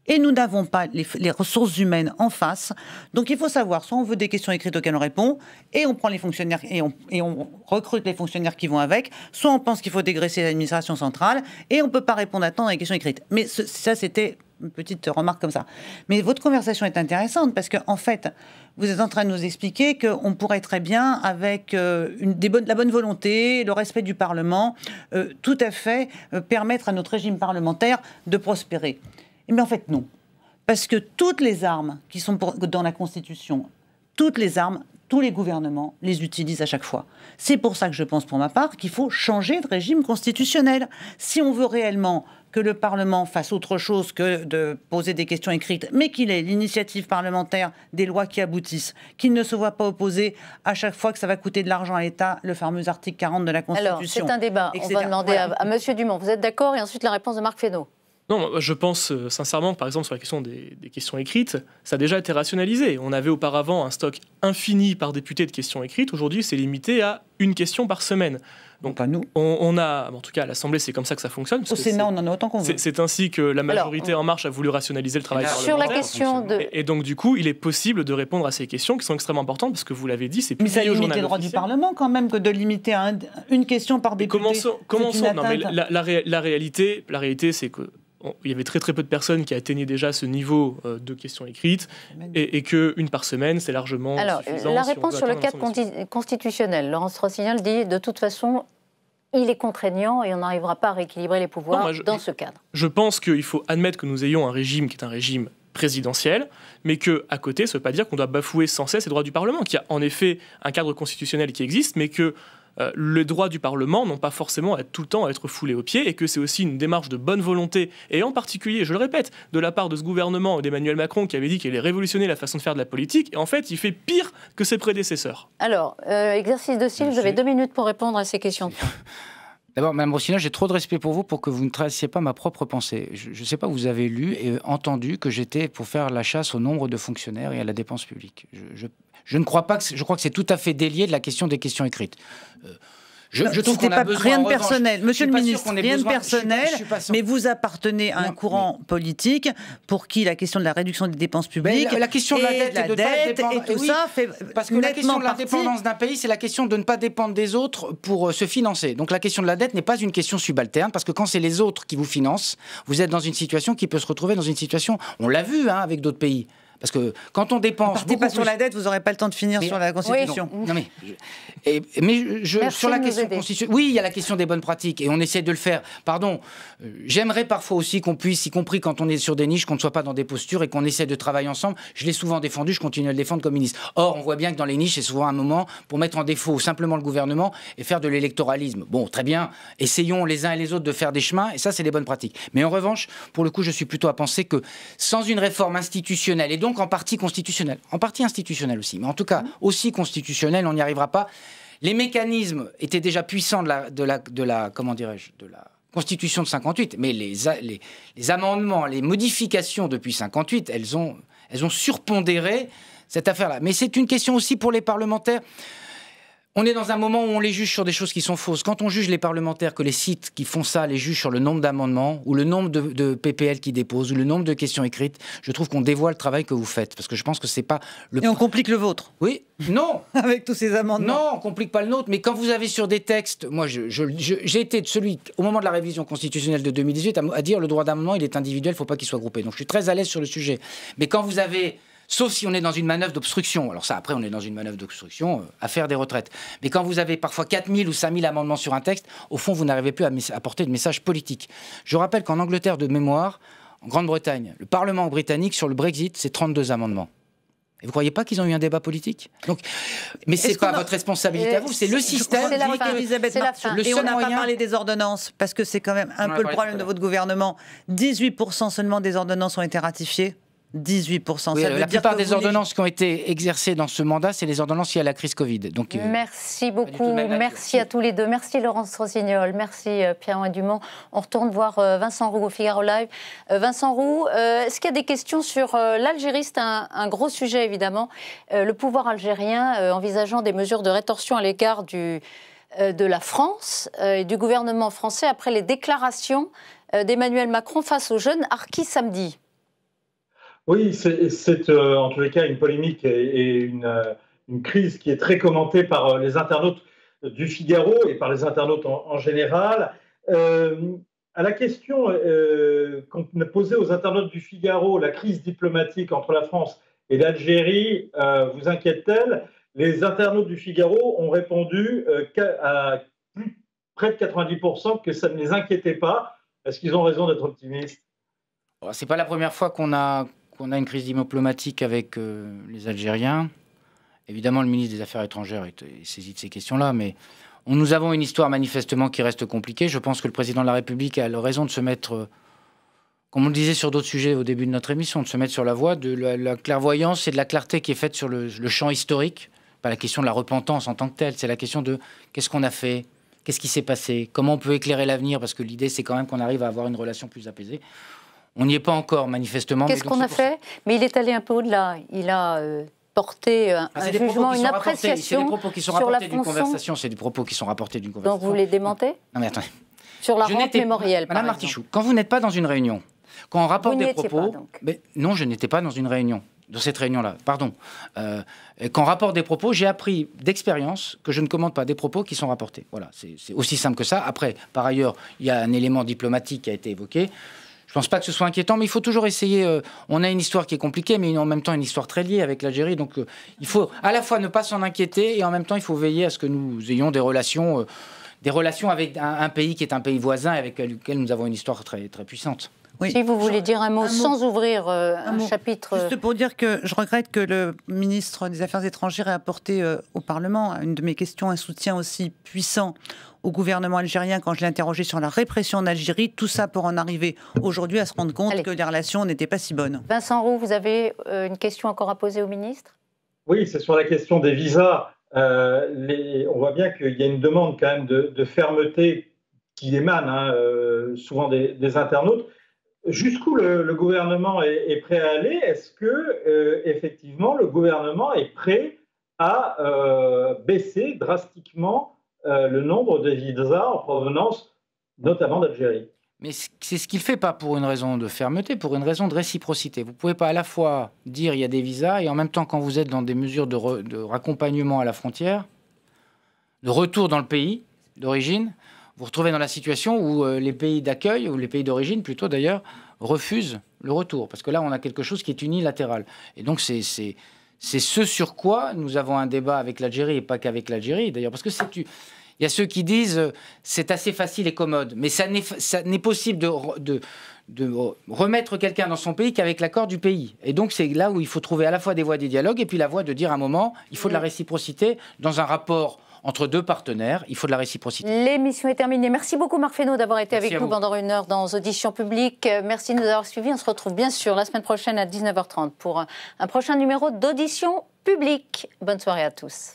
Et nous n'avons pas les ressources humaines en face. Donc il faut savoir, soit on veut des questions écrites auxquelles on répond, et on prend les fonctionnaires, et on recrute les fonctionnaires qui vont avec, soit on pense qu'il faut dégraisser l'administration centrale, et on ne peut pas répondre à temps dans les questions écrites. Mais ça, c'était une petite remarque comme ça. Mais votre conversation est intéressante, parce qu'en fait, vous êtes en train de nous expliquer qu'on pourrait très bien, avec la bonne volonté, le respect du Parlement, tout à fait permettre à notre régime parlementaire de prospérer. Mais en fait, non. Parce que toutes les armes qui sont dans la Constitution, toutes les armes, tous les gouvernements les utilisent à chaque fois. C'est pour ça que je pense, pour ma part, qu'il faut changer de régime constitutionnel. Si on veut réellement que le Parlement fasse autre chose que de poser des questions écrites, mais qu'il ait l'initiative parlementaire des lois qui aboutissent, qu'il ne se voit pas opposer à chaque fois que ça va coûter de l'argent à l'État, le fameux article 40 de la Constitution. Alors, c'est un débat. On va demander à Monsieur Dumont. Vous êtes d'accord? Et ensuite, la réponse de Marc Fesneau. Non, je pense sincèrement, par exemple, sur la question des questions écrites, ça a déjà été rationalisé. On avait auparavant un stock infini par député de questions écrites. Aujourd'hui, c'est limité à une question par semaine. Donc, pas nous. On a, en tout cas, à l'Assemblée, c'est comme ça que ça fonctionne. Au Sénat, on en a autant qu'on veut. C'est ainsi que la majorité En Marche a voulu rationaliser le travail parlementaire. Sur la question de... Et donc, du coup, il est possible de répondre à ces questions qui sont extrêmement importantes, parce que vous l'avez dit, c'est plus mais ça limite les droits du Parlement, quand même, que de limiter à une question par député. Commençons. Non, mais la réalité, c'est que il y avait très très peu de personnes qui atteignaient déjà ce niveau de questions écrites et qu'une par semaine, c'est largement suffisant. Alors, la réponse sur le cadre constitutionnel, Laurence Rossignol dit de toute façon, il est contraignant et on n'arrivera pas à rééquilibrer les pouvoirs dans ce cadre. Je pense qu'il faut admettre que nous ayons un régime qui est un régime présidentiel, mais qu'à côté, ça ne veut pas dire qu'on doit bafouer sans cesse les droits du Parlement, qu'il y a en effet un cadre constitutionnel qui existe, mais que les droits du Parlement n'ont pas forcément tout le temps à être foulés aux pieds et que c'est aussi une démarche de bonne volonté et en particulier, je le répète, de la part de ce gouvernement d'Emmanuel Macron qui avait dit qu'il allait révolutionner la façon de faire de la politique et en fait il fait pire que ses prédécesseurs. Alors, exercice de style, vous avez 2 minutes pour répondre à ces questions. D'abord, Mme Rossignol, j'ai trop de respect pour vous pour que vous ne traciez pas ma propre pensée. Je ne sais pas, vous avez lu et entendu que j'étais pour faire la chasse au nombre de fonctionnaires et à la dépense publique. Je ne crois pas que... Je crois que c'est tout à fait délié de la question des questions écrites. Je trouve qu'on a besoin, rien de en revanche, personnel. Monsieur le ministre, rien de personnel, je suis pas mais vous appartenez à un courant politique pour qui la question de la réduction des dépenses publiques, la question de la dette et de pas dépendre, et tout ça fait parce que la question de l'indépendance d'un pays, c'est la question de ne pas dépendre des autres pour se financer. Donc la question de la dette n'est pas une question subalterne, parce que quand c'est les autres qui vous financent, vous êtes dans une situation qui peut se retrouver dans une situation, on l'a vu avec d'autres pays. Parce que quand on dépense. Partez pas sur la dette, vous n'aurez pas le temps de finir sur la Constitution. Oui, non, sur la question constitutionnelle, oui, il y a la question des bonnes pratiques et on essaie de le faire. Pardon, j'aimerais parfois aussi qu'on puisse, y compris quand on est sur des niches, qu'on ne soit pas dans des postures et qu'on essaie de travailler ensemble. Je l'ai souvent défendu, je continue à le défendre comme ministre. Or, on voit bien que dans les niches, c'est souvent un moment pour mettre en défaut simplement le gouvernement et faire de l'électoralisme. Bon, très bien, essayons les uns et les autres de faire des chemins et ça, c'est les bonnes pratiques. Mais en revanche, pour le coup, je suis plutôt à penser que sans une réforme institutionnelle et donc en partie constitutionnelle, en partie institutionnelle aussi, mais en tout cas aussi constitutionnelle, on n'y arrivera pas. Les mécanismes étaient déjà puissants de la comment dirais-je, de la Constitution de 58, mais les amendements, les modifications depuis 58, elles ont surpondéré cette affaire-là. Mais c'est une question aussi pour les parlementaires. On est dans un moment où on les juge sur des choses qui sont fausses. Quand on juge les parlementaires, que les sites qui font ça les jugent sur le nombre d'amendements ou le nombre de PPL qu'ils déposent ou le nombre de questions écrites, je trouve qu'on dévoie le travail que vous faites. Parce que je pense que c'est pas le... Et on complique le vôtre. Oui, non. Avec tous ces amendements. Non, on complique pas le nôtre. Mais quand vous avez sur des textes... Moi, j'ai été de celui, au moment de la révision constitutionnelle de 2018, à dire le droit d'amendement, il est individuel, il ne faut pas qu'il soit groupé. Donc je suis très à l'aise sur le sujet. Mais quand vous avez... Sauf si on est dans une manœuvre d'obstruction. Alors ça, après, on est dans une manœuvre d'obstruction à faire des retraites. Mais quand vous avez parfois 4000 ou 5000 amendements sur un texte, au fond, vous n'arrivez plus à apporter de message politique. Je rappelle qu'en Angleterre, de mémoire, en Grande-Bretagne, le Parlement britannique, sur le Brexit, c'est 32 amendements. Et vous ne croyez pas qu'ils ont eu un débat politique? Donc, mais ce n'est pas votre responsabilité à vous, c'est le système. C'est la fin, Elisabeth Martineau. Et on n'a pas parlé des ordonnances, parce que c'est quand même un peu le problème de votre gouvernement. 18% seulement des ordonnances ont été ratifiées. 18%. Oui, ça veut la dire plupart que des ordonnances qui ont été exercées dans ce mandat, c'est les ordonnances liées à la crise Covid. Donc, merci beaucoup. Merci à tous les deux. Merci Laurence Rossignol. Merci Pierre-Henri Dumont. On retourne voir Vincent Roux au Figaro Live. Vincent Roux, est-ce qu'il y a des questions sur l'Algérie? C'est un gros sujet, évidemment. Le pouvoir algérien envisageant des mesures de rétorsion à l'égard de la France et du gouvernement français après les déclarations d'Emmanuel Macron face aux jeunes harkis samedi. Oui, c'est en tous les cas une polémique et une crise qui est très commentée par les internautes du Figaro et par les internautes en général. À la question qu'on a posée aux internautes du Figaro, la crise diplomatique entre la France et l'Algérie vous inquiète-t-elle? Les internautes du Figaro ont répondu à près de 90% que ça ne les inquiétait pas. Est-ce qu'ils ont raison d'être optimistes? C'est pas la première fois qu'on a une crise diplomatique avec les Algériens. Évidemment, le ministre des Affaires étrangères est saisi de ces questions-là, mais nous avons une histoire manifestement qui reste compliquée. Je pense que le président de la République a raison de se mettre, comme on le disait sur d'autres sujets au début de notre émission, de se mettre sur la voie de la clairvoyance et de la clarté qui est faite sur le champ historique. Pas la question de la repentance en tant que telle, c'est la question de qu'est-ce qu'on a fait, qu'est-ce qui s'est passé, comment on peut éclairer l'avenir, parce que l'idée, c'est quand même qu'on arrive à avoir une relation plus apaisée. On n'y est pas encore, manifestement. Qu'est-ce qu'on a fait? Mais il est allé un peu au-delà. Il a porté un jugement, une appréciation. C'est des propos qui sont rapportés d'une conversation. C'est des propos qui sont rapportés d'une conversation. Donc vous les démentez? Non mais attendez. Sur la rente mémorielle, Madame Martichoux, quand vous n'êtes pas dans une réunion, quand on rapporte des propos... non, je n'étais pas dans une réunion. Dans cette réunion-là, pardon. Quand on rapporte des propos, j'ai appris d'expérience que je ne commente pas des propos qui sont rapportés. Voilà, c'est aussi simple que ça. Après, par ailleurs, il y a un élément diplomatique qui a été évoqué. Je ne pense pas que ce soit inquiétant, mais il faut toujours essayer... on a une histoire qui est compliquée, mais en même temps une histoire très liée avec l'Algérie. Donc il faut à la fois ne pas s'en inquiéter et en même temps il faut veiller à ce que nous ayons des relations avec un pays qui est un pays voisin avec lequel nous avons une histoire très, très puissante. Oui. Si vous voulez dire un mot sans ouvrir un chapitre... Juste pour dire que je regrette que le ministre des Affaires étrangères ait apporté au Parlement, à une de mes questions, un soutien aussi puissant au gouvernement algérien quand je l'ai interrogé sur la répression en Algérie. Tout ça pour en arriver aujourd'hui à se rendre compte que les relations n'étaient pas si bonnes. Vincent Roux, vous avez une question encore à poser au ministre? Oui, c'est sur la question des visas. On voit bien qu'il y a une demande quand même de fermeté qui émane souvent des internautes. Jusqu'où le gouvernement est prêt à aller? Est-ce que effectivement le gouvernement est prêt à baisser drastiquement le nombre de visas en provenance notamment d'Algérie. Mais c'est ce qu'il ne fait pas pour une raison de fermeté, pour une raison de réciprocité. Vous ne pouvez pas à la fois dire il y a des visas et en même temps, quand vous êtes dans des mesures de raccompagnement à la frontière, de retour dans le pays d'origine, vous vous retrouvez dans la situation où les pays d'accueil, ou les pays d'origine plutôt d'ailleurs, refusent le retour. Parce que là, on a quelque chose qui est unilatéral. Et donc, c'est ce sur quoi nous avons un débat avec l'Algérie, et pas qu'avec l'Algérie d'ailleurs. Parce que il y a ceux qui disent c'est assez facile et commode. Mais ça n'est possible de remettre quelqu'un dans son pays qu'avec l'accord du pays. Et donc, c'est là où il faut trouver à la fois des voies des dialogues et puis la voie de dire à un moment, il faut de la réciprocité dans un rapport entre deux partenaires, il faut de la réciprocité. L'émission est terminée. Merci beaucoup Marc Fesneau d'avoir été avec nous pendant 1 heure dans Audition publique. Merci de nous avoir suivis. On se retrouve bien sûr la semaine prochaine à 19h30 pour un prochain numéro d'Audition publique. Bonne soirée à tous.